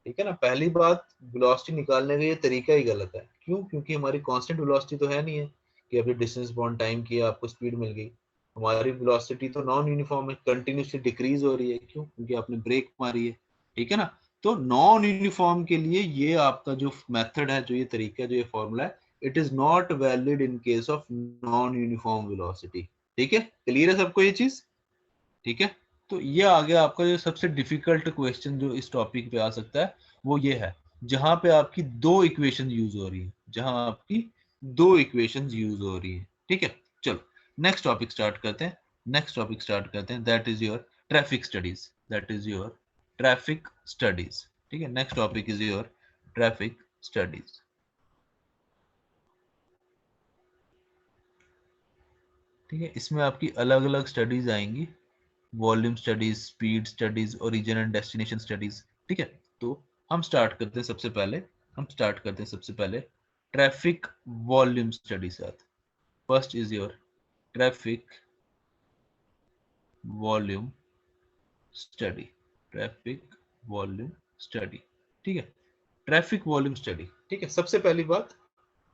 ठीक है ना, पहली बात वेलोसिटी निकालने का ये तरीका ही गलत है, क्यों, क्योंकि हमारी कांस्टेंट वेलोसिटी तो है नहीं है कि अभी डिस्टेंस अपॉन टाइम किया आपको स्पीड मिल गई। हमारी वेलोसिटी तो नॉन यूनिफॉर्म है, कंटिन्यूसली डिक्रीज हो रही है, क्यों, क्योंकि आपने ब्रेक मारी है। ठीक है ना, तो नॉन यूनिफॉर्म के लिए ये आपका जो मेथड है, जो ये तरीका है, जो ये फॉर्मूला है, it is not valid in case of non uniform velocity. ठीक है, क्लियर है सबको ये चीज। ठीक है, तो ये आ गया आपका जो सबसे डिफिकल्ट क्वेश्चन जो इस टॉपिक पे आ सकता है, वो ये है जहां पे आपकी दो इक्वेशन यूज हो रही है, जहां आपकी दो इक्वेशन यूज हो रही है। ठीक है, चलो नेक्स्ट टॉपिक स्टार्ट करते हैं। That is your traffic studies, ठीक है, next topic is your traffic studies. ठीक है, इसमें आपकी अलग अलग स्टडीज आएंगी, volume studies, speed studies, origin and destination studies. ठीक है, तो हम स्टार्ट करते हैं सबसे पहले ट्रैफिक वॉल्यूम स्टडी साथ। First is your traffic volume study, ठीक है, ट्रैफिक वॉल्यूम स्टडी। ठीक है, सबसे पहली बात,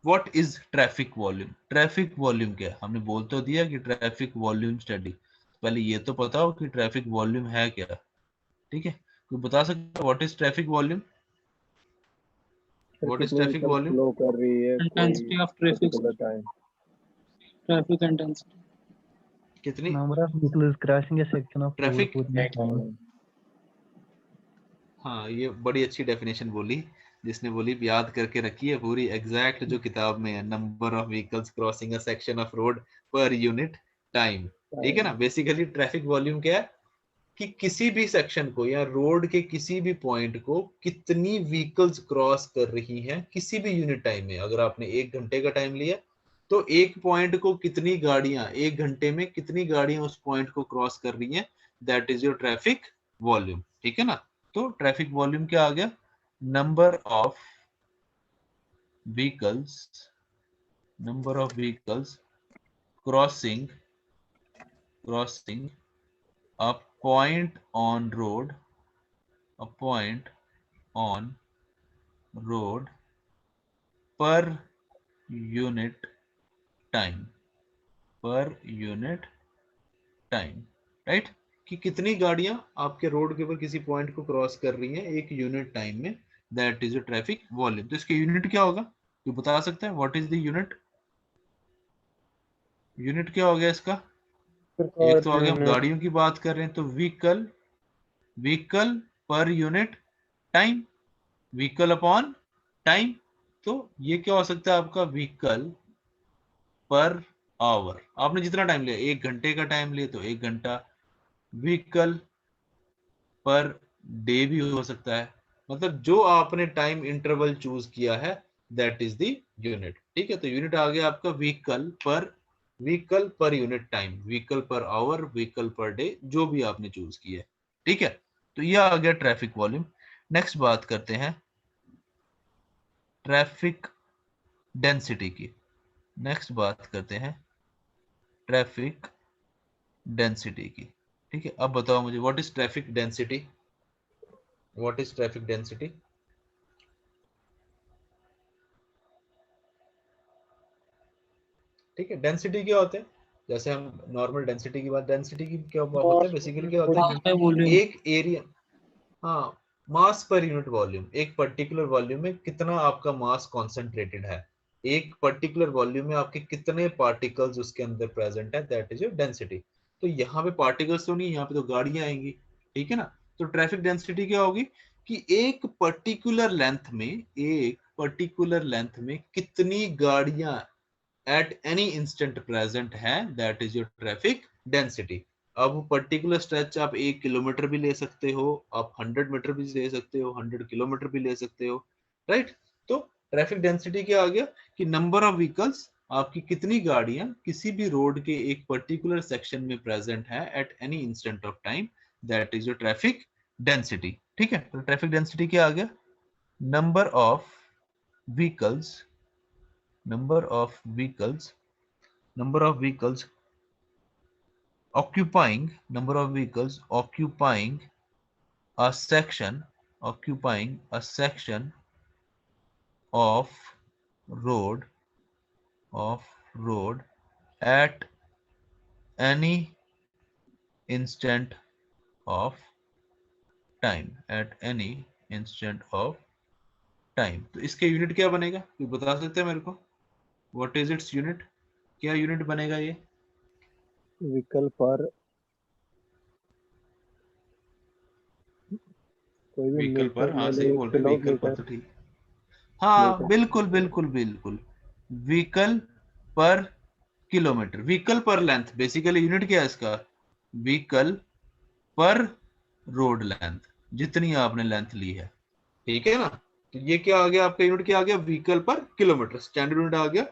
what is traffic volume, traffic volume क्या है, हमने बोल तो दिया कि ट्रैफिक वॉल्यूम स्टडी, पहले ये तो पता हो कि ट्रैफिक वॉल्यूम है क्या। ठीक है, कोई बता सकता है what is traffic volume, what is कितनी ट्रैफिक व्हीकल वॉल्यूम, फ्लो कर रही है intensity of traffic, particular time. Traffic intensity, कितनी Number of vehicles crossing a section of road traffic. during time. हाँ, ये बड़ी अच्छी डेफिनेशन बोली, जिसने बोली याद करके रखी है पूरी एग्जैक्ट जो किताब में है, number of vehicles crossing a section of road per unit time. ठीक है ना, बेसिकली ट्रैफिक वॉल्यूम क्या है कि किसी भी सेक्शन को या रोड के किसी भी पॉइंट को कितनी व्हीकल्स क्रॉस कर रही हैं किसी भी यूनिट टाइम में। अगर आपने 1 घंटे का टाइम लिया तो एक पॉइंट को कितनी गाड़ियां 1 घंटे में कितनी गाड़ियां उस पॉइंट को क्रॉस कर रही हैं, that is your traffic volume. ठीक है ना। तो ट्रैफिक वॉल्यूम क्या आ गया, number of vehicles crossing a point on road per unit time right, कि कितनी गाड़ियां आपके रोड के ऊपर किसी पॉइंट को क्रॉस कर रही हैं एक यूनिट टाइम में, that is a traffic volume. तो इसके यूनिट क्या होगा, तो बता सकते हैं व्हाट इज द यूनिट क्या हो गया इसका। एक तो आगे हम गाड़ियों की बात कर रहे हैं तो vehicle per unit time, vehicle upon time. तो ये क्या हो सकता है आपका, व्हीकल पर आवर। आपने जितना टाइम लिया, 1 घंटे का टाइम लिया तो 1 घंटा। व्हीकल पर डे भी हो सकता है, मतलब जो आपने टाइम इंटरवल चूज किया है दैट इज द यूनिट। ठीक है, तो यूनिट आ गया आपका vehicle per unit time, vehicle per our, vehicle per day, जो भी आपने चूज किया है। ठीक है, तो यह आ गया ट्रैफिक वॉल्यूम। नेक्स्ट बात करते हैं ट्रैफिक डेंसिटी की। ट्रैफिक डेंसिटी की। ठीक है, अब बताओ मुझे व्हाट इज ट्रैफिक डेंसिटी। ठीक है, डेंसिटी क्या होता है, जैसे हम नॉर्मल डेंसिटी की बात, डेंसिटी की क्या होता है, बेसिकली क्या होता है, वॉल्यूम एक एरिया, हाँ, मास पर यूनिट वॉल्यूम, एक पर्टिकुलर वॉल्यूम में कितना आपका मास कॉन्सेंट्रेटेड है, एक पर्टिकुलर वॉल्यूम में आपके कितने पार्टिकल्स उसके अंदर प्रेजेंट है, दैट इज योर डेंसिटी। तो यहाँ पे पार्टिकल्स तो नहीं, यहाँ पे तो गाड़ियां आएंगी। ठीक है ना, तो ट्रैफिक डेंसिटी क्या होगी कि एक पर्टिकुलर लेंथ में कितनी गाड़ियां at any instant present है, that is your traffic density। अब पर्टिकुलर स्ट्रेच आप 1 किलोमीटर भी ले सकते हो, आप 100 मीटर भी ले सकते हो, 100 किलोमीटर भी ले सकते हो, राइट। तो ट्रैफिक डेंसिटी क्या आ गया कि नंबर ऑफ व्हीकल्स, आपकी कितनी गाड़ियां किसी भी रोड के एक पर्टिकुलर सेक्शन में प्रेजेंट है at any instant of time, that is your traffic density. ठीक है, तो ट्रैफिक डेंसिटी क्या आ गया, number of vehicles occupying a section of road at any instant of time, तो इसके यूनिट क्या बनेगा, कोई बता सकते हैं मेरे को, व्हाट इज इट्स यूनिट, क्या यूनिट बनेगा ये, व्हीकल पर कोई भी व्हीकल पर, मीटर, हाँ मतलब सही 1 बोल रहे, व्हीकल पर तो किलोमीटर ठीक, हाँ मीटर। बिल्कुल, व्हीकल पर किलोमीटर, व्हीकल पर लेंथ, बेसिकली यूनिट क्या है इसका, व्हीकल पर रोड लेंथ, जितनी आपने लेंथ ली है। ठीक है ना, तो ये क्या आ गया आपका यूनिट, क्या आ गया, व्हीकल पर किलोमीटर, स्टैंडर्ड यूनिट आ गया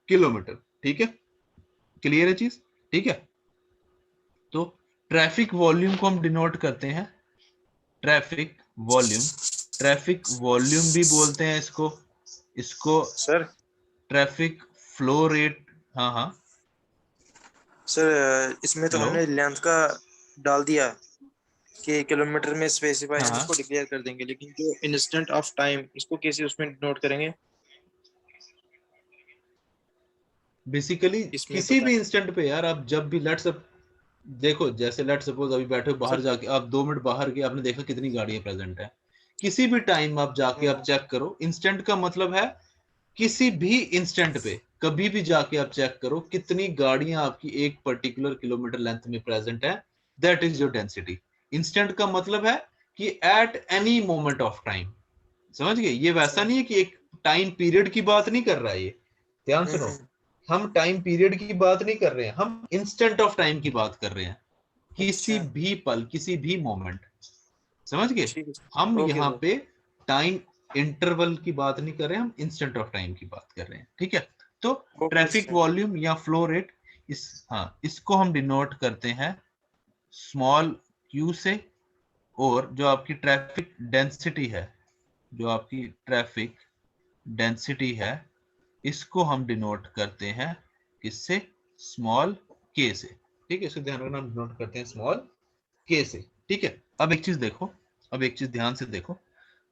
किलोमीटर। ठीक है, क्लियर है चीज। ठीक है, तो ट्रैफिक वॉल्यूम को हम डिनोट करते हैं, ट्रैफिक वॉल्यूम भी बोलते हैं इसको सर ट्रैफिक फ्लो रेट। हाँ सर इसमें तो हेलो, हमने लेंथ का डाल दिया कि किलोमीटर में स्पेसिफाई हम हाँ इसको डिक्लेयर कर देंगे, लेकिन जो इंस्टेंट ऑफ टाइम इसको कैसे उसमें नोट करेंगे बेसिकली इसमें किसी पता भी इंस्टेंट पे यार, आप जब भी देखो, जैसे लेट सपोज अभी बैठे हो बाहर सर। जाके, आप 2 मिनट बाहर गए, आपने देखा कितनी गाड़ियां प्रेजेंट है, किसी भी टाइम आप जाके आप चेक करो, इंस्टेंट का मतलब है किसी भी इंस्टेंट पे कभी भी जाके आप चेक करो कितनी गाड़ियां आपकी एक पर्टिकुलर किलोमीटर लेंथ में प्रेजेंट है, that is your density. Instant का मतलब है कि at any moment of time, समझ गए, ये वैसा नहीं है कि एक टाइम पीरियड की बात नहीं कर रहा है ये, ध्यान सुनो, हम टाइम पीरियड की बात नहीं कर रहे हैं, हम इंस्टेंट ऑफ टाइम की बात कर रहे हैं। किसी अच्छा। भी पल, किसी भी मोमेंट, समझ गए? ठीक है। हम ओके यहाँ सर। पे टाइम इंटरवल की बात नहीं कर रहे हैं, हम इंस्टेंट ऑफ टाइम की बात कर रहे हैं, ठीक है? तो ओके ट्रैफिक सर। वॉल्यूम या फ्लो रेट, इसको हम डिनोट करते हैं स्मॉल q से, और जो आपकी ट्रैफिक डेंसिटी है, जो आपकी ट्रैफिक डेंसिटी है, इसको हम डिनोट करते हैं किससे? स्मॉल k से, ठीक है? इसको ध्यान रखना, हम डिनोट करते हैं स्मॉल k से, ठीक है? अब एक चीज देखो, अब एक चीज ध्यान से देखो,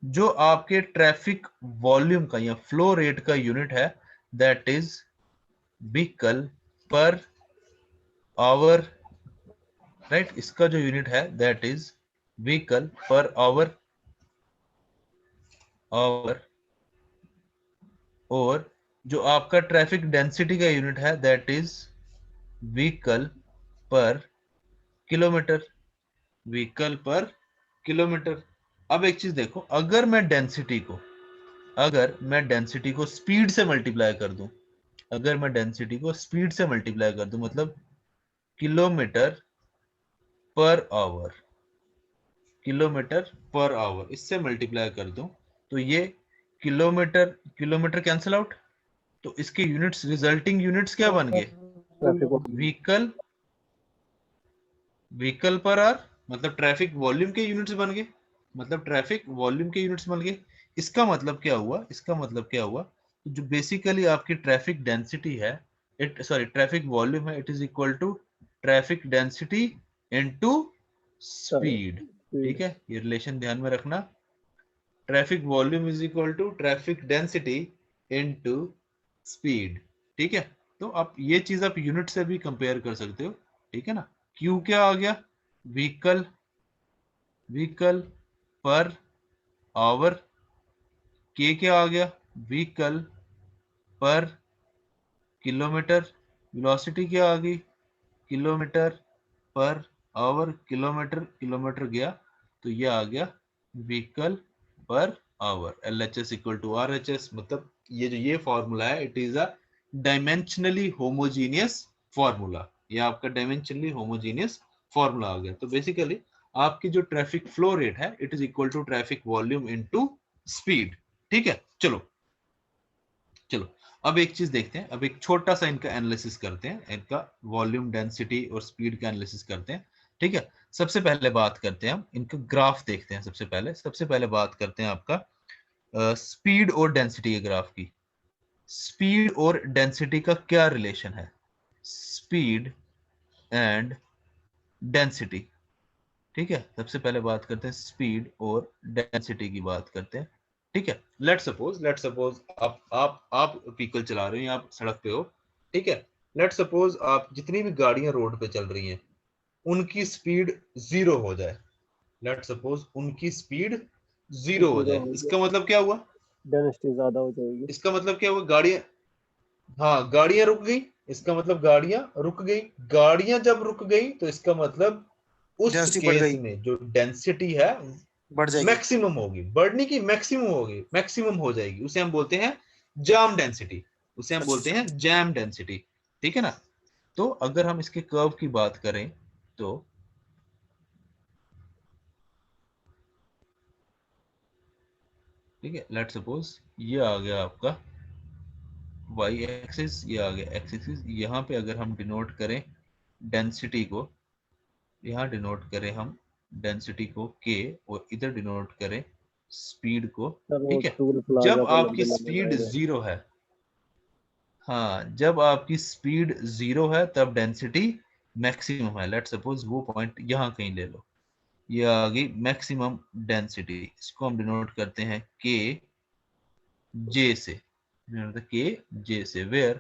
जो आपके ट्रैफिक वॉल्यूम का या फ्लो रेट का यूनिट है, that is vehicle per our, right? इसका जो यूनिट है that is vehicle per hour, और जो आपका ट्रैफिक डेंसिटी का यूनिट है दैट इज व्हीकल पर किलोमीटर, व्हीकल पर किलोमीटर। अब एक चीज देखो, अगर मैं डेंसिटी को स्पीड से मल्टीप्लाई कर दूं, अगर मैं डेंसिटी को स्पीड से मल्टीप्लाई कर दूं, मतलब kilometre per our, kilometre per our, इससे मल्टीप्लाई कर दूं, तो ये किलोमीटर किलोमीटर कैंसिल आउट, तो इसके यूनिट्स, रिजल्टिंग यूनिट्स क्या बन गए? व्हीकल व्हीकल पर आवर, मतलब ट्रैफिक वॉल्यूम के यूनिट्स बन गए, मतलब ट्रैफिक वॉल्यूम के यूनिट्स बन गए। इसका मतलब क्या हुआ? इसका मतलब क्या हुआ? जो बेसिकली आपकी ट्रैफिक डेंसिटी है, ट्रैफिक वॉल्यूम है, it is equal to traffic density into speed, ठीक है? ये रिलेशन ध्यान में रखना, traffic volume is equal to traffic density into speed, ठीक है? तो आप ये चीज आप यूनिट से भी कंपेयर कर सकते हो, ठीक है ना? क्यू क्या आ गया? Vehicle per our. के क्या आ गया? व्हीकल पर किलोमीटर। वेलोसिटी क्या आ गई? किलोमीटर पर आवर, किलोमीटर गया, तो ये आ गया vehicle per hour. LHS equal to RHS, मतलब ये फॉर्मूला है, it is a dimensionally homogeneous formula, ये आपका डायमेंशनली होमोजीनियस फॉर्मूला आ गया। तो बेसिकली आपकी जो ट्रैफिक फ्लो रेट है, it is equal to traffic volume into speed, ठीक है? चलो अब एक चीज देखते हैं, अब एक छोटा सा इनका एनालिसिस करते हैं, इनका वॉल्यूम, डेंसिटी और स्पीड का एनालिसिस करते हैं, ठीक है? सबसे पहले बात करते हैं हम इनका ग्राफ देखते हैं। सबसे पहले बात करते हैं आपका स्पीड और डेंसिटी के ग्राफ की। स्पीड और डेंसिटी का क्या रिलेशन है? स्पीड एंड डेंसिटी, ठीक है? सबसे पहले बात करते हैं स्पीड और डेंसिटी की बात करते हैं, ठीक है? लेट सपोज आप व्हीकल चला रहे हैं, आप सड़क पे हो, ठीक है? लेट सपोज आप जितनी भी गाड़ियां रोड पे चल रही हैं, उनकी स्पीड 0 हो जाए। लेट सपोज उनकी स्पीड 0 हो जाए, इसका मतलब क्या हुआ? डेंसिटी ज्यादा हो जाएगी। इसका मतलब क्या हुआ? गाड़ियां रुक गई, इसका मतलब गाड़ियां रुक गई। गाड़ियां जब रुक गई तो इसका मतलब उस डेंसिटी बढ़ केस गई, में जो डेंसिटी है बढ़ जाएगी। मैक्सिमम होगी, बढ़ने की मैक्सिमम होगी, मैक्सिमम हो जाएगी, उसे हम बोलते हैं जाम डेंसिटी, उसे हम बोलते हैं जैम डेंसिटी, ठीक है ना? तो अगर हम इसके कर्व की बात करें तो ठीक है, लेट सपोज ये आ गया आपका y एक्सिस, ये आ गया x एक्सिस। यहाँ पे अगर हम डिनोट करें डेंसिटी को, यहाँ डिनोट करें हम डेंसिटी को k, और इधर डिनोट करें स्पीड को, सर वो ठीक है? टूल प्लाजा जब पे आपकी लंबे लंबे स्पीड लगाएंगे। 0 है, जब आपकी स्पीड 0 है तब डेंसिटी मैक्सिमम है। लेट सपोज वो पॉइंट यहाँ कहीं ले लो, ये आ गई मैक्सिमम डेंसिटी, इसको हम डिनोट करते हैं के जे से, where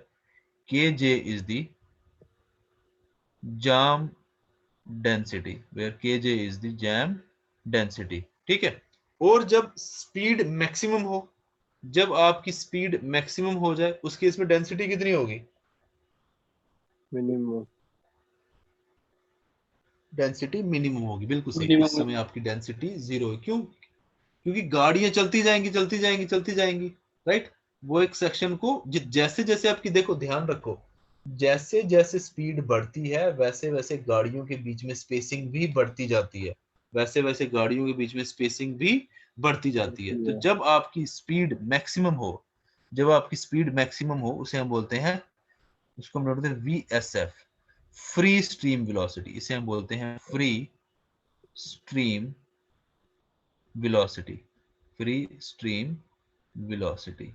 K J is the jam density, where K J is the jam density, ठीक है? और जब स्पीड मैक्सिमम हो, जब आपकी स्पीड मैक्सिमम हो जाए, उस केस में डेंसिटी कितनी होगी? मिनिमम। डेंसिटी मिनिमम होगी, बिल्कुल सही। इस मिनिमम समय आपकी डेंसिटी 0 है, क्यों? क्योंकि गाड़ियां चलती जाएंगी, राइट? वो एक सेक्शन को जैसे जैसे आपकी, देखो ध्यान रखो, जैसे जैसे स्पीड बढ़ती है वैसे वैसे गाड़ियों के बीच में स्पेसिंग भी बढ़ती जाती है, वैसे वैसे गाड़ियों के बीच में स्पेसिंग भी बढ़ती जाती है। तो जब आपकी स्पीड मैक्सिमम हो, जब आपकी स्पीड मैक्सिमम हो, उसे हम बोलते हैं, उसको हम बोलते हैं VSF, फ्री स्ट्रीम वेलोसिटी। इसे हम बोलते हैं free stream velocity, free stream velocity.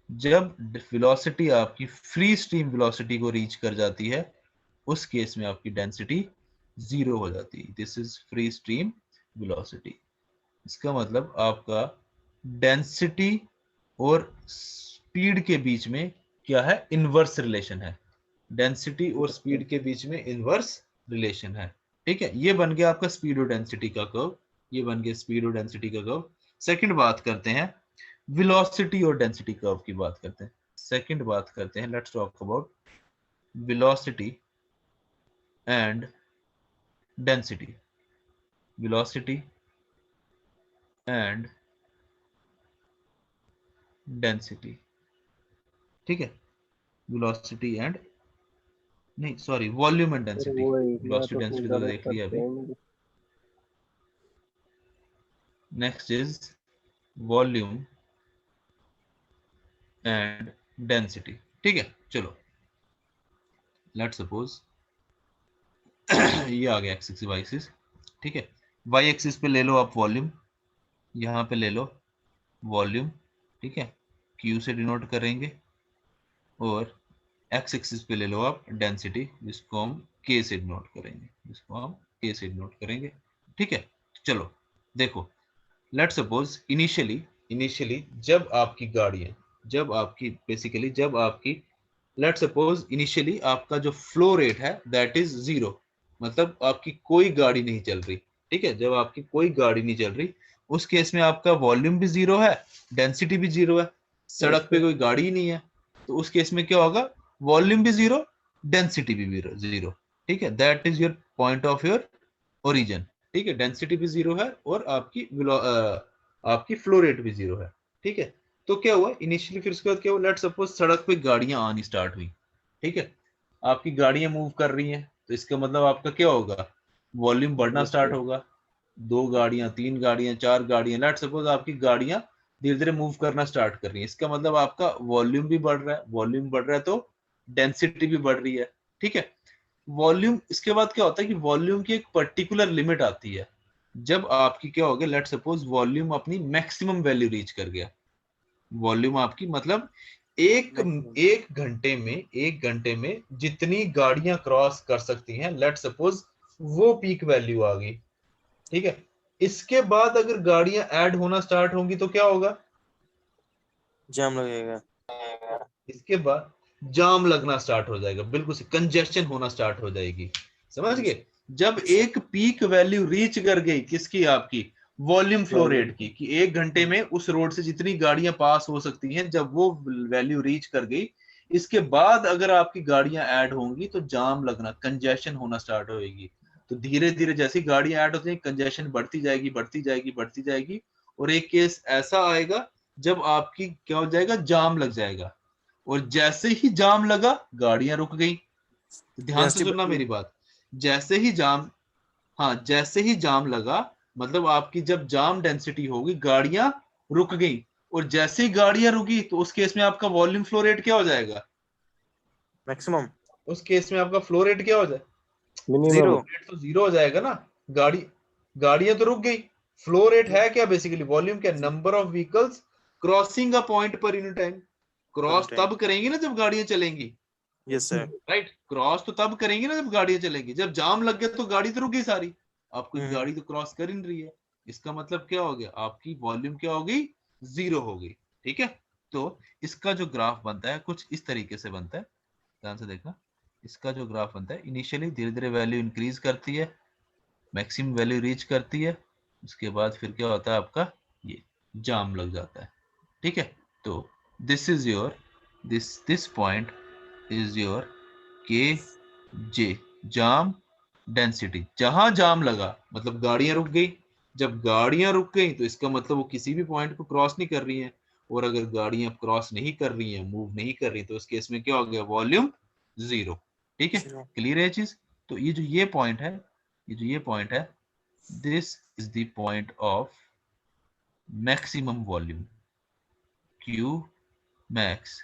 जब वेलोसिटी आपकी फ्री स्ट्रीम वेलोसिटी को रीच कर जाती है, उस केस में आपकी डेंसिटी 0 हो जाती है। This is free stream velocity. इसका मतलब आपका डेंसिटी और स्पीड के बीच में क्या है, इनवर्स रिलेशन है। डेंसिटी और स्पीड के बीच में इनवर्स रिलेशन है। ठीक है, ये बन गया आपका स्पीड और डेंसिटी का कर्व, ये बन गया स्पीड और डेंसिटी का कर्व। सेकंड बात करते हैं वेलोसिटी और डेंसिटी कर्व की बात करते हैं। सेकंड बात करते हैं, let's talk about velocity and density, velocity and density. ठीक है, वेलोसिटी एंड, नहीं sorry, volume and density. Velocity density तो देख लिया अभी। Next is volume and density. ठीक है, चलो लेट्स सपोज ये आ गया एक्स एक्सिस वाई एक्सिस। ठीक है, वाई एक्सिस पे ले लो आप वॉल्यूम, यहाँ पे ले लो वॉल्यूम, ठीक है, क्यू से डिनोट करेंगे, और एक्स एक्सिस पे ले लो आप डेंसिटी, जिसको हम के से डिनोट करेंगे, जिसको हम के से डिनोट करेंगे। ठीक है, चलो देखो, लेट्स सपोज इनिशियली जब आपकी गाड़ियां, जब आपकी बेसिकली जब आपकी लेट्स सपोज इनिशियली आपका जो फ्लो रेट है दैट इज 0, मतलब आपकी कोई गाड़ी नहीं चल रही। ठीक है, जब आपकी कोई गाड़ी नहीं चल रही, उस केस में आपका वॉल्यूम भी 0 है, डेंसिटी भी 0 है, सड़क पे कोई गाड़ी ही नहीं है, तो उस केस में क्या होगा, वॉल्यूम भी 0, डेंसिटी भी 0। ठीक है, that is your point of your origin. ठीक है, डेंसिटी भी 0 है और आपकी फ्लो रेट भी 0 है। ठीक है, तो क्या हुआ इनिशियली, फिर उसके बाद क्या हुआ, लेट्स सपोज सड़क पे गाड़ियां आनी स्टार्ट हुई। ठीक है, आपकी गाड़ियां मूव कर रही हैं, तो इसका मतलब आपका क्या होगा, वॉल्यूम बढ़ना स्टार्ट होगा। 2 गाड़ियां, 3 गाड़ियां, 4 गाड़ियां, लेट्स सपोज आपकी गाड़ियां धीरे धीरे मूव करना स्टार्ट कर रही है, इसका मतलब आपका वॉल्यूम भी बढ़ रहा है, वॉल्यूम बढ़ रहा है तो डेंसिटी भी बढ़ रही है। ठीक है, वॉल्यूम, इसके बाद क्या होता है कि वॉल्यूम की एक पर्टिकुलर लिमिट आती है, जब आपकी क्या हो गया, लेट्स सपोज वॉल्यूम अपनी मैक्सिमम वैल्यू रीच कर गया। वॉल्यूम आपकी मतलब एक घंटे में जितनी गाड़ियां क्रॉस कर सकती हैं, लेट्स सपोज वो पीक वैल्यू आ गई। ठीक है, इसके बाद अगर गाड़ियां ऐड होना स्टार्ट होंगी तो क्या होगा, जाम लगेगा। इसके बाद जाम लगना स्टार्ट हो जाएगा, बिल्कुल से कंजेशन होना स्टार्ट हो जाएगी। समझ गए, जब एक पीक वैल्यू रीच कर गई किसकी, आपकी वॉल्यूम फ्लो रेट की, कि 1 घंटे में उस रोड से जितनी गाड़ियां पास हो सकती हैं, जब वो वैल्यू रीच कर गई, इसके बाद अगर आपकी गाड़ियां ऐड होंगी तो जाम लगना, कंजेशन होना स्टार्ट होगी। तो धीरे धीरे जैसी गाड़ियां ऐड होती हैं, कंजेशन बढ़ती जाएगी बढ़ती जाएगी बढ़ती जाएगी, और एक केस ऐसा आएगा जब आपकी क्या हो जाएगा, जाम लग जाएगा, और जैसे ही जाम लगा गाड़ियां रुक गई। ध्यान से सुनना मेरी बात, जैसे ही जाम, हाँ जैसे ही जाम लगा, मतलब आपकी जब जाम डेंसिटी होगी गाड़ियां रुक गई, और जैसे ही गाड़ियां रुकी तो उस केस में आपका वॉल्यूम फ्लो रेट क्या हो जाएगा, मैक्सिमम, उस केस में आपका फ्लो रेट क्या हो जाए, जीरो। रेट तो 0 हो जाएगा ना। गाड़ियां तो रुक गई, फ्लो रेट है क्या, बेसिकली वॉल्यूम क्या, number of vehicles crossing a point per unit time. Cross तब करेंगे ना जब गाड़ियां चलेंगी, यस सर। राइट, क्रॉस तो तब करेंगे ना जब गाड़ियां चलेंगी, जब जाम लग गया तो गाड़ी तो रुक गई सारी, आपकी गाड़ी तो क्रॉस कर ही नहीं रही है, इसका मतलब क्या हो गया, आपकी वॉल्यूम क्या हो गई, 0 हो गई। ठीक है, तो इसका जो ग्राफ बनता है कुछ इस तरीके से बनता है, ध्यान से देखना, इसका जो ग्राफ बनता है, इनिशियली धीरे धीरे वैल्यू इंक्रीज करती है, मैक्सिमम वैल्यू रीच करती है, उसके बाद फिर क्या होता है आपका, ये जाम लग जाता है। ठीक है, तो this is your this point is your के जे, जाम डेंसिटी। जहां जाम लगा मतलब गाड़ियां रुक गई, जब गाड़ियां रुक गई तो इसका मतलब वो किसी भी पॉइंट को क्रॉस नहीं कर रही हैं, और अगर गाड़ियां क्रॉस नहीं कर रही हैं, मूव नहीं कर रही, तो उस केस में क्या हो गया, वॉल्यूम 0। ठीक है, Zero. क्लियर है चीज। तो ये पॉइंट है, this is the point of maximum volume Q max.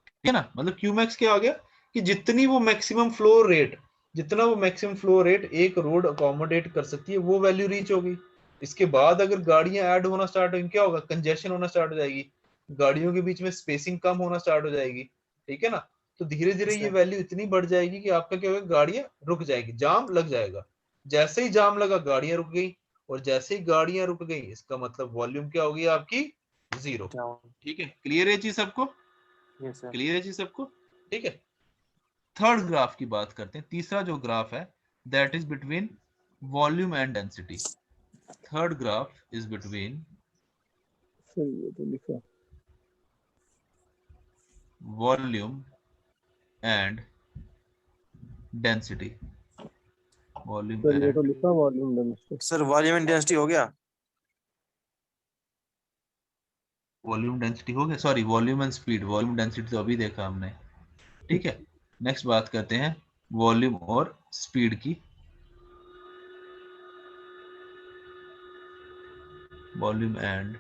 ठीक है ना, मतलब क्यू मैक्स क्या आ गया कि जितनी वो मैक्सिमम फ्लो रेट, जितना वो मैक्सिमम फ्लो रेट एक रोड अकोमोडेट कर सकती है, वो वैल्यू रीच हो गई। इसके बाद अगर गाड़ियां ऐड होना स्टार्ट होंगी, क्या होगा, कंजेशन होना स्टार्ट हो जाएगी, गाड़ियों के बीच में स्पेसिंग कम होना स्टार्ट हो जाएगी। ठीक है ना, तो धीरे धीरे ये वैल्यू इतनी बढ़ जाएगी कि आपका क्या होगा, गाड़ियां रुक जाएगी, जाम लग जाएगा। जैसे ही जाम लगा गाड़ियां रुक गई, और जैसे ही गाड़ियां रुक गई इसका मतलब वॉल्यूम क्या होगी आपकी, 0। ठीक है, क्लियर है जी सबको, Yes, sir. क्लियर है जी सबको। ठीक है, थर्ड ग्राफ की बात करते हैं। तीसरा जो ग्राफ है that is between volume and density. Third graph is between sir ये तो लिखा, volume and density. Volume sir ये एंड तो लिखा volume density. Sir volume and density हो गया। वॉल्यूम डेंसिटी हो गया, sorry volume and speed, volume density तो अभी देखा हमने। ठीक है, नेक्स्ट बात करते हैं वॉल्यूम और स्पीड की। वॉल्यूम एंड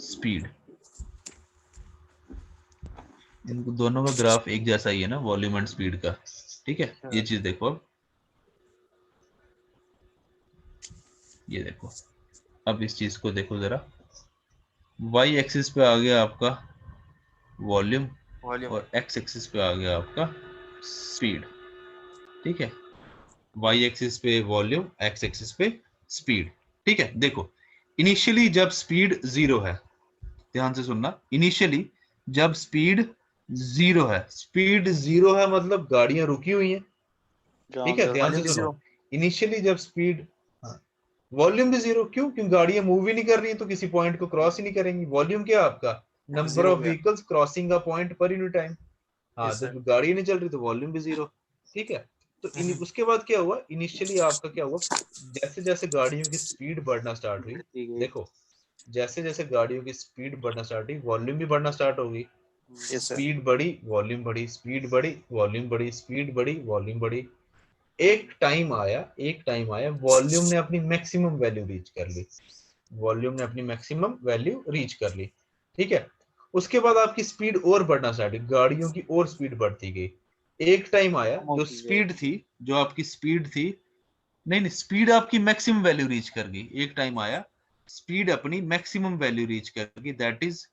स्पीड, इन दोनों का ग्राफ एक जैसा ही है ना, वॉल्यूम एंड स्पीड का। ठीक है, ये चीज देखो, अब ये देखो, अब इस चीज को देखो जरा, वाई एक्सिस पे आ गया आपका वॉल्यूम और एक्स एक्सिस पे आ गया आपका स्पीड। ठीक है, वाई एक्सिस पे वॉल्यूम, एक्स एक्सिस पे स्पीड। ठीक है, देखो इनिशियली जब स्पीड 0 है, ध्यान से सुनना, इनिशियली जब स्पीड 0 है, स्पीड 0 है मतलब गाड़ियां रुकी हुई हैं। ठीक है, ध्यान से सुनो, इनिशियली जब स्पीड, वॉल्यूम भी 0, क्यों, क्योंकि गाड़ियां मूव ही नहीं कर रही हैं, तो किसी पॉइंट को क्रॉस ही नहीं करेंगी। वॉल्यूम क्या है आपका, number of vehicles crossing a point per unit time. हाँ, जब गाड़ी नहीं चल रही तो वॉल्यूम भी 0। ठीक है, तो उसके बाद क्या हुआ, इनिशियली आपका क्या हुआ, जैसे जैसे गाड़ियों की स्पीड बढ़ना स्टार्ट हुई, देखो जैसे जैसे गाड़ियों की स्पीड बढ़ना स्टार्ट हुई, वॉल्यूम भी बढ़ना स्टार्ट हो गई। स्पीड बढ़ी, वॉल्यूम बढ़ी, स्पीड बढ़ी, वॉल्यूम बढ़ी, स्पीड बढ़ी, वॉल्यूम बढ़ी। एक टाइम आया वॉल्यूम ने अपनी मैक्सिमम वैल्यू रीच कर ली, वॉल्यूम ने अपनी मैक्सिमम वैल्यू रीच कर ली। ठीक है, उसके बाद आपकी स्पीड और बढ़ना स्टार्ट हुई, गाड़ियों की और स्पीड बढ़ती गई। एक टाइम आया जो स्पीड थी, जो आपकी स्पीड थी, नहीं स्पीड आपकी मैक्सिमम वैल्यू रीच कर गई। एक टाइम आया स्पीड अपनी मैक्सिमम वैल्यू रीच कर गई, that is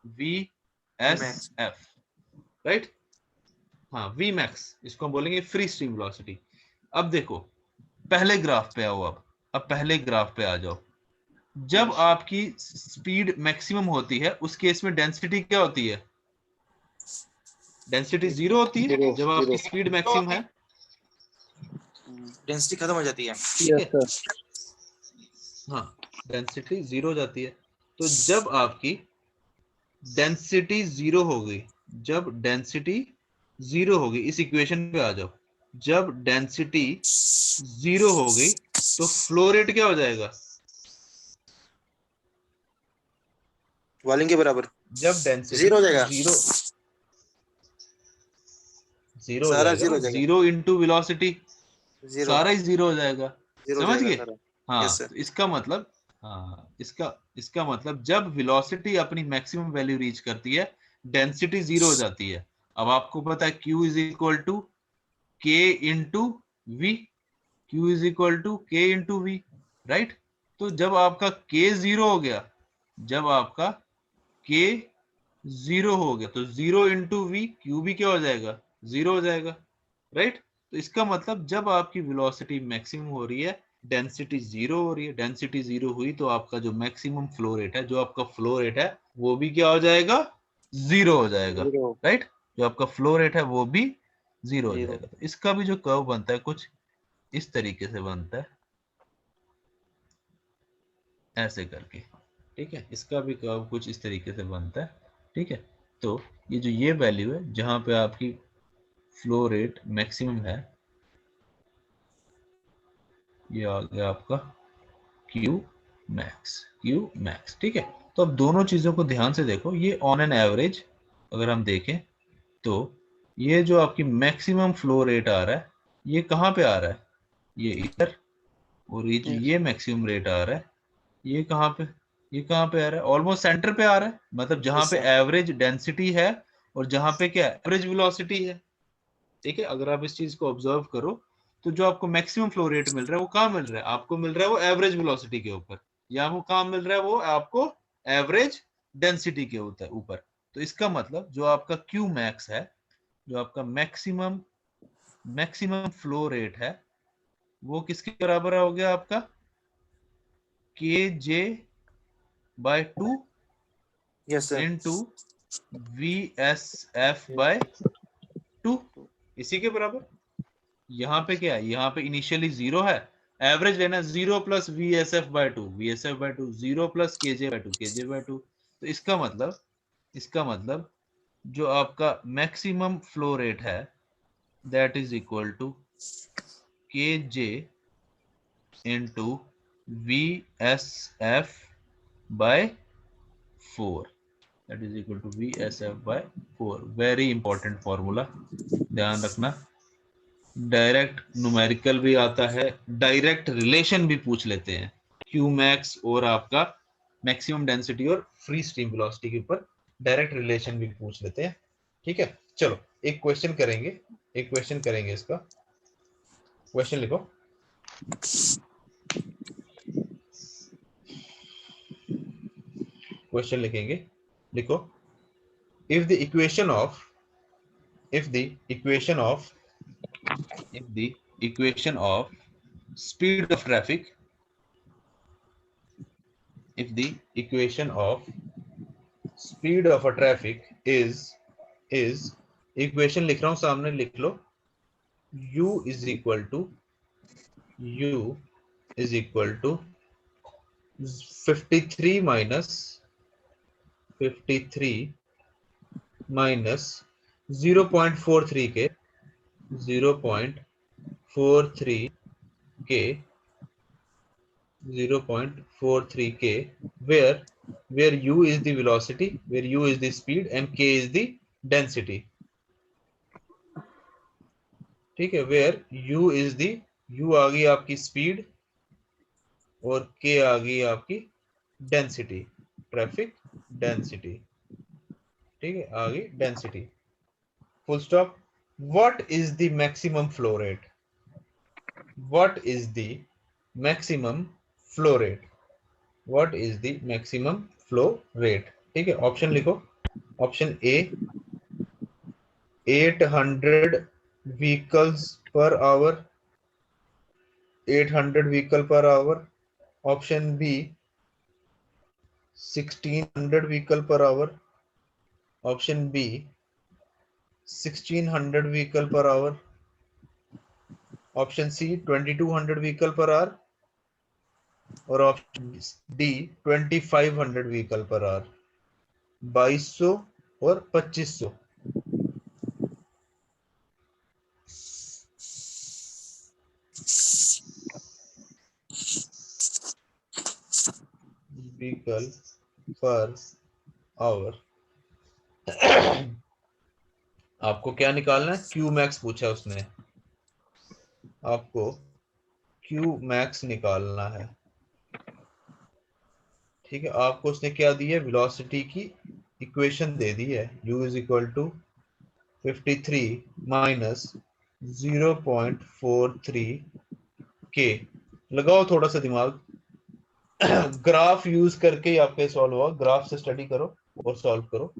we S F, right. हाँ, वी मैक्स, इसको हम बोलेंगे फ्री स्ट्रीम वेलोसिटी। अब देखो पहले ग्राफ पे आओ, अब पहले ग्राफ पे आ जाओ। जब आपकी स्पीड मैक्सिमम होती है उस केस में डेंसिटी क्या होती है, डेंसिटी 0 होती है। जब आपकी स्पीड मैक्सिमम है, डेंसिटी खत्म हो जाती है। ठीक है, यस सर। हाँ, डेंसिटी 0 हो जाती है। तो जब आपकी डेंसिटी 0 हो गई, जब डेंसिटी 0 हो गई, इस इक्वेशन पे आ जाओ, जब डेंसिटी 0 हो गई तो फ्लो रेट क्या हो जाएगा, वॉल्यूम के बराबर। जब डेंसिटी 0 हो जाएगा, 0 हो सारा जाएगा, 0 हो जाएगा, 0 इंटू वेलोसिटी, 0 सारा ही 0 हो जाएगा। 0 हो समझ जाएगा गए, सारा। हाँ। Yes sir. तो इसका मतलब, हाँ, इसका मतलब जब वेलोसिटी अपनी मैक्सिमम वैल्यू रीच करती है, डेंसिटी 0 हो जाती है। अब आपको पता है Q is equal to K into V, Q is equal to K into V, right. तो जब आपका K 0 हो गया, जब आपका K 0 हो गया तो 0 इंटू वी, Q भी क्या हो जाएगा, 0 हो जाएगा, राइट। तो इसका मतलब जब आपकी वेलोसिटी मैक्सिमम हो रही है, डेंसिटी 0 हो रही है, डेंसिटी 0 हुई तो आपका जो मैक्सिमम फ्लो रेट है, जो आपका फ्लो रेट है वो भी क्या हो जाएगा, 0 हो जाएगा, राइट। जो आपका फ्लो रेट है वो भी 0 हो जाएगा। तो इसका भी जो कर्व बनता है कुछ इस तरीके से बनता है, ऐसे करके। ठीक है, इसका भी कर्व कुछ इस तरीके से बनता है। ठीक है, तो ये जो ये वैल्यू है जहां पे आपकी फ्लो रेट मैक्सिमम है, ये आ गया आपका Q मैक्स। ठीक है, तो अब दोनों चीजों को ध्यान से देखो, ये ऑन एन एवरेज अगर हम देखें तो ये जो आपकी मैक्सिमम फ्लो रेट आ रहा है ये कहाँ पे आ रहा है, ये इधर, और ये जो ये मैक्सिमम रेट आ रहा है ये कहाँ पे, ये कहाँ पे आ रहा है, ऑलमोस्ट सेंटर पे आ रहा है, मतलब जहां पे एवरेज डेंसिटी है और जहां पे क्या एवरेज वेलोसिटी है। ठीक है, अगर आप इस चीज को ऑब्जर्व करो तो जो आपको मैक्सिमम फ्लो रेट मिल रहा है वो कहाँ मिल रहा है, आपको मिल रहा है वो एवरेज वेलोसिटी के ऊपर, या वो कहाँ मिल रहा है, वो आपको एवरेज डेंसिटी के ऊपर। तो इसका मतलब जो आपका क्यू मैक्स है, जो आपका मैक्सिमम फ्लो रेट है, वो किसके बराबर हो गया आपका, K J by 2 yes sir. Into V S F by 2, इसी के बराबर। यहाँ पे क्या है, यहाँ पे इनिशियली 0 है, एवरेज लेना 0 plus V S F by 2, V S F by 2, 0 plus K J by 2, के जे बाय 2। तो इसका मतलब जो आपका मैक्सिमम फ्लो रेट है that is equal to K J into V S F by 4, that is equal to V S F by 4। Very important formula, ध्यान रखना। Direct numerical भी आता है, डायरेक्ट रिलेशन भी पूछ लेते हैं क्यू मैक्स और आपका मैक्सिमम डेंसिटी और फ्री स्ट्रीम वेलोसिटी के ऊपर डायरेक्ट रिलेशन भी पूछ लेते हैं। ठीक है, चलो एक क्वेश्चन करेंगे इसका। क्वेश्चन लिखो, क्वेश्चन लिखेंगे, लिखो, if the equation of speed of traffic, if the equation of speed of a traffic is equation लिख रहा हूं, सामने लिख लो, u is equal to 53 minus 0.43 के 0.43 के where u is the velocity, where u is the speed and k is the density। ठीक है, where u आ गई आपकी स्पीड और k आ गई आपकी डेंसिटी, ट्रैफिक डेंसिटी। ठीक है, आ गई density, full stop. What is the maximum flow rate, what is the maximum flow rate, what is the maximum flow rate. ठीक है, ऑप्शन लिखो, option A 800 vehicles per hour, 800 vehicle per hour. Option B 1600 vehicle per hour. Option B 1600 vehicle per hour. Option C 2200 vehicle per hour और option D 2500 vehicle per hour. 2200 और 2500। Vehicle per our. आपको क्या निकालना है, Q max पूछा उसने, आपको Q max निकालना है। ठीक है, आपको उसने क्या दी है, वेलोसिटी की इक्वेशन दे दी है, u is equal to 53 minus 0.43 K. लगाओ थोड़ा सा दिमाग, ग्राफ यूज करके ही आपके सॉल्व होगा, ग्राफ से स्टडी करो और सॉल्व करो।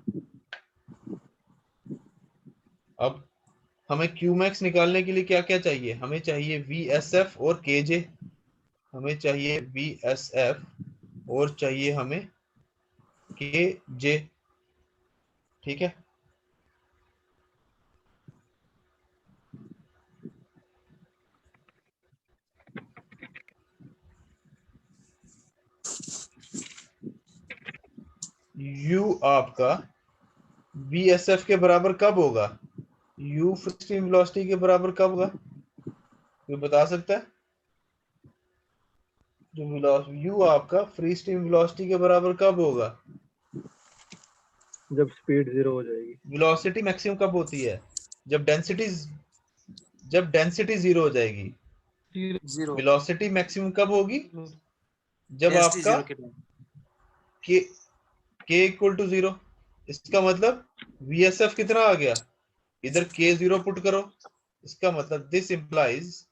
अब हमें क्यू मैक्स निकालने के लिए क्या क्या चाहिए, हमें चाहिए VSF और KJ, हमें चाहिए VSF और चाहिए हमें KJ। ठीक है, U आपका VSF के बराबर कब होगा, U फ्री स्ट्रीम वेलोसिटी के बराबर कब होगा, कोई बता सकता है। जो U आपका फ्री स्ट्रीम वेलोसिटी के बराबर कब होगा, जब स्पीड 0 हो जाएगी। वेलोसिटी मैक्सिमम कब होती है, जब डेंसिटी जीरो हो जाएगी, जीरो वेलोसिटी मैक्सिमम कब होगी? जब डेंसिटी आपका जीरो के time k equal to zero. इसका मतलब VSF कितना आ गया, इधर k जीरो पुट करो, इसका मतलब this implies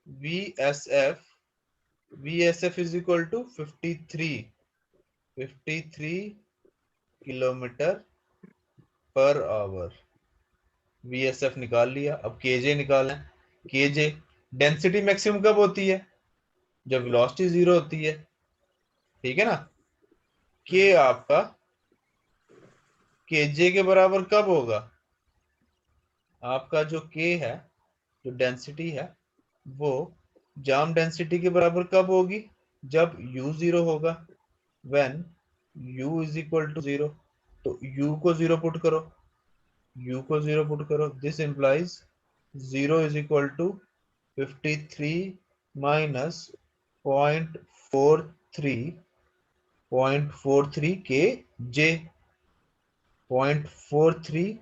VSF is equal to 53 kilometre per hour. VSF निकाल लिया, अब KJ निकालना है। KJ डेंसिटी मैक्सिमम कब होती है? जब वेलोसिटी जीरो होती है, ठीक है ना। K आपका KJ के बराबर कब होगा? आपका जो K है, जो डेंसिटी है, वो जाम डेंसिटी के बराबर कब होगी? जब U जीरो होगा, when U is equal to zero. तो U को जीरो पुट करो, U को जीरो पुट करो, this implies zero is equal to 53 minus 0.43 kJ, 0.43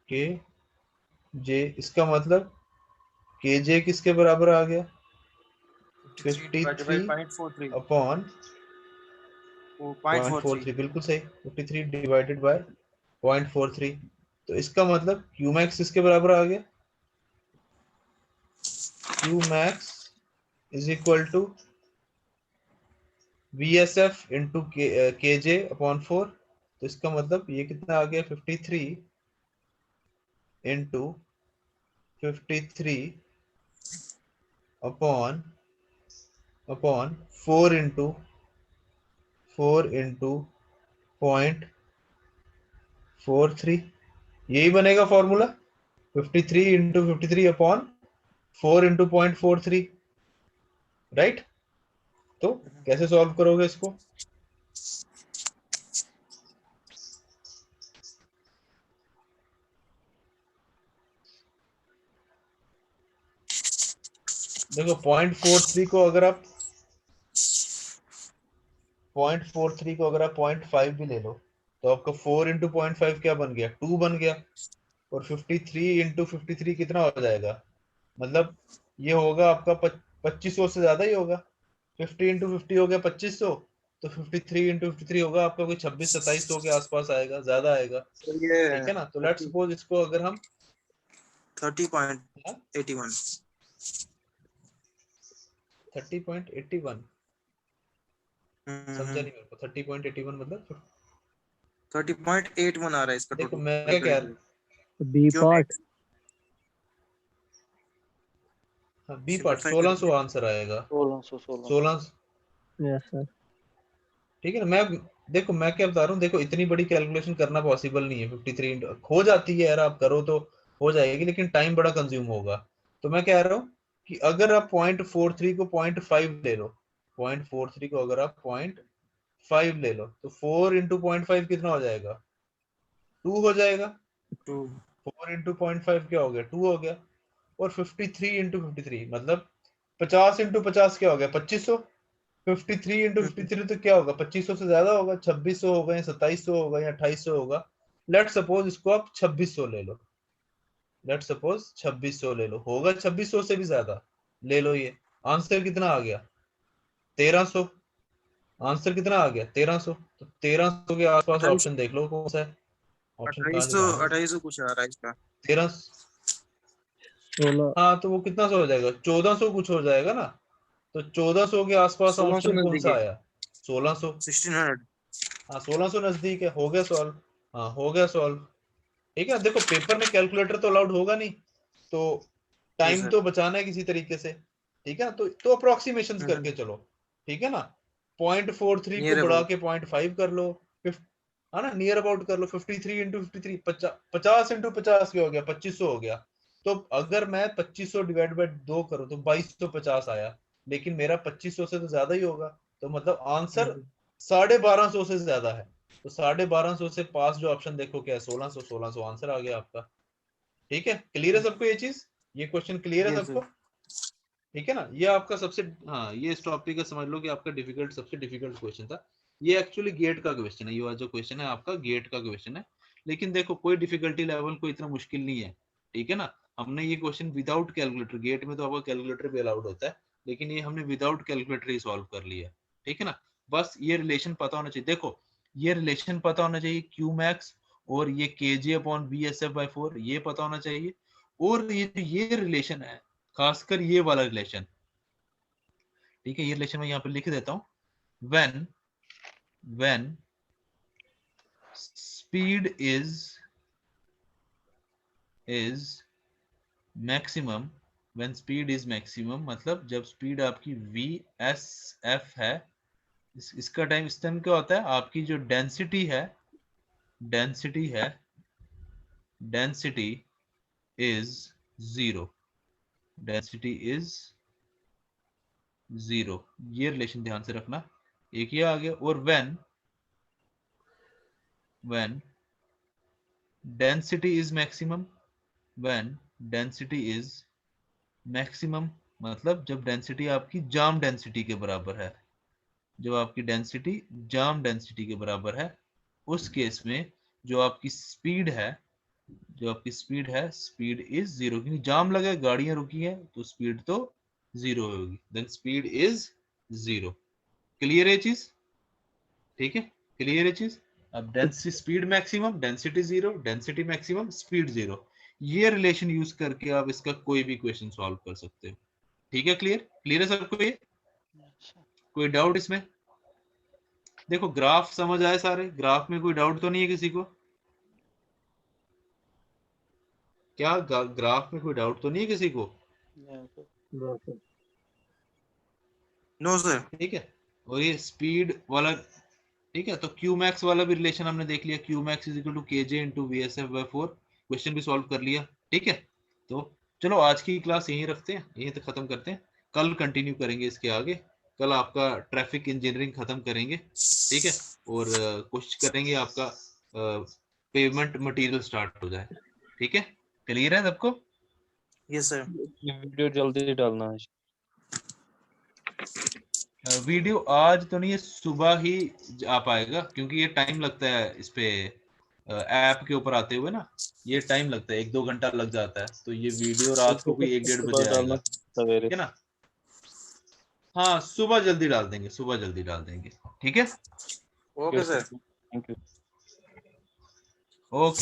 kJ इसका मतलब KJ किसके बराबर आ गया? 53 अपॉन 0.43, बिल्कुल सही, 53 डिवाइडेड बाय 0.43। तो इसका मतलब Qmax किसके बराबर आ गया? Qmax is equal to VSF into KJ upon 4। तो इसका मतलब ये कितना आ गया? 53 इंटू 53 अपॉन 4 इंटू 0.43, यही बनेगा formula. 53 into 53 upon 4 into 0.43, right. तो कैसे सॉल्व करोगे इसको? देखो 0.43 को अगर आप 0.5 भी ले लो, तो आपका 4 इंटू 0.5 क्या बन गया? 2 बन गया। और 53 इंटू 53 कितना हो जाएगा? मतलब ये होगा आपका 2500 से ज्यादा ही होगा। 50 इंटू 50 हो गया 2500, तो 53 इंटू 53 होगा आपका कोई 26-2700 के आसपास आएगा, ज्यादा आएगा, तो ये ठीक है ना। तो लेट्स सपोज इसको अगर हम 30.81 30.81 समझा नहीं मेरे को। 30.81 मतलब 30.81 आ रहा है इसका देखो टोटल। मैं क्या कह रहा हूँ, B part B part 1600 answer आएगा। 1600, यस सर। ठीक है ना। देखो मैं क्या बता रहा हूँ, देखो इतनी बड़ी कैलकुलेशन करना पॉसिबल नहीं है। 53 हो जाती है यार, आप करो तो हो जाएगी, लेकिन टाइम बड़ा कंज्यूम होगा। तो मैं कह रहा हूँ कि अगर आप 0.43 को 0.5 ले लो, 0.43 को अगर आप 0.5 ले लो, तो 4 इंटू 0.5 कितना हो जाएगा? 2 हो जाएगा। 4 इंटू 0.5 क्या हो गया? 2 हो गया। और 53 इंटू 53 मतलब 50 इंटू 50 क्या हो गया? 2500। 53 इंटू 53 तो क्या होगा? 2500 से ज्यादा होगा, 2600 होगा या 2700 होगा या 2800 होगा। लेट सपोज इसको आप 2600 ले लो, लेट सपोज 2600 ले लो, होगा 2600 से भी ज्यादा, ले लो। ये आंसर कितना आ गया? 1300। आंसर कितना आ गया? 1300। तो 1300 के आसपास ऑप्शन देख लो कौन सा है। ऑप्शन कहाँ निकालना है? 2800 कुछ आ रहा है इसका। 1300। 16 हाँ तो वो कितना सा हो जाएगा? 1400 कुछ हो जाएगा ना। तो 1400 के आसपास 1600 ऑप्शन कौन नजदीक सा है। आया? 1600। 1600। हाँ 1600 नजदीक है, हो गया सॉल्व। हाँ हो गया सॉल्व, ठीक है। देखो पेपर में कैलकुलेटर तो अलाउड होगा नहीं, तो टाइम सर। तो बचाना है किसी तरीके से, ठीक है। तो अप्रोक्सीमेशन करके चलो, ठीक है ना। 0.43 को नियर बढ़ा अबाउट। के 0.5 कर लो, है ना, नियर अबाउट कर लो। 53 इंटू 53 50 इंटू 50 क्या हो गया? 2500 हो गया। तो अगर मैं 2500 डिवाइड बाय 2 करूं तो 2250 आया, लेकिन मेरा 2500 से तो ज्यादा ही होगा। तो मतलब आंसर 1250 से ज्यादा है। तो 1250 से पास जो ऑप्शन देखो क्या है? 1600। 1600 आंसर आ गया आपका, ठीक है। क्लियर है सबको ये चीज? ये क्वेश्चन क्लियर है Yes, सबको? ठीक है ना। ये आपका सबसे, हाँ ये इस टॉपिक का समझ लो कि आपका डिफिकल्ट, सबसे डिफिकल्ट क्वेश्चन था। ये एक्चुअली गेट का क्वेश्चन है, ये जो क्वेश्चन है आपका गेट का क्वेश्चन है, लेकिन देखो कोई डिफिकल्टी लेवल कोई इतना मुश्किल नहीं है, ठीक है ना। हमने ये क्वेश्चन विदाउट कैलकुलेटर, गेट में तो आपका कैलकुलेटर भी अलाउड होता है, लेकिन ये हमने विदाउट कैलकुलेटर ही सॉल्व कर लिया, ठीक है ना। बस ये रिलेशन पता होना चाहिए, देखो ये रिलेशन पता होना चाहिए क्यू मैक्स और ये kj अपॉन BSF/4 ये पता होना चाहिए, और ये रिलेशन है खासकर ये वाला रिलेशन, ठीक है। ये रिलेशन मैं यहाँ पे लिख देता हूँ, when speed is maximum, when speed is maximum मतलब जब स्पीड आपकी VSF है, इसका टाइम इस टाइम क्या होता है, आपकी जो डेंसिटी is 0, डेंसिटी इज 0, ये रिलेशन ध्यान से रखना, एक ये आ गया। और when density is maximum, when density is maximum मतलब जब डेंसिटी आपकी जाम डेंसिटी के बराबर है, जब आपकी डेंसिटी जाम डेंसिटी के बराबर है, उस केस में जो आपकी स्पीड है, स्पीड इज 0, क्योंकि जाम लगा है, गाड़ियां रुकी है, तो स्पीड तो 0 होगी, देन स्पीड इज 0। क्लियर है चीज, ठीक है, क्लियर है चीज। अब density speed maximum, density 0, density maximum, speed 0, ये रिलेशन यूज करके आप इसका कोई भी क्वेश्चन सॉल्व कर सकते हो, ठीक है। क्लियर है सबको ये, कोई डाउट इसमें? देखो ग्राफ समझ आए सारे, ग्राफ में कोई डाउट तो नहीं है किसी को? क्या ग्राफ में कोई डाउट तो नहीं है किसी को? No sir. ठीक है, और ये स्पीड वाला, ठीक है, तो क्यू मैक्स वाला भी रिलेशन हमने देख लिया, Q max is equal to kj into VSF/4, question भी सॉल्व कर लिया, ठीक है। तो चलो आज की क्लास यहीं रखते हैं, यहीं तक खत्म करते हैं, कल कंटिन्यू करेंगे इसके आगे। कल आपका ट्रैफिक इंजीनियरिंग खत्म करेंगे, ठीक है, और कोशिश करेंगे आपका पेमेंट मटेरियल स्टार्ट हो जाए, ठीक है। क्लियर है सबको? Yes sir. वीडियो जल्दी डालना है। वीडियो आज तो नहीं है, सुबह ही आ पाएगा, क्योंकि ये टाइम लगता है इस पे ऐप के ऊपर आते हुए ना, ये टाइम लगता है, 1-2 घंटा लग जाता है, तो ये वीडियो रात को कोई 1-1:30 बजे आएगा, ठीक है ना। हाँ सुबह जल्दी डाल देंगे, सुबह जल्दी डाल देंगे, ठीक है। Okay sir. Thank you. Okay.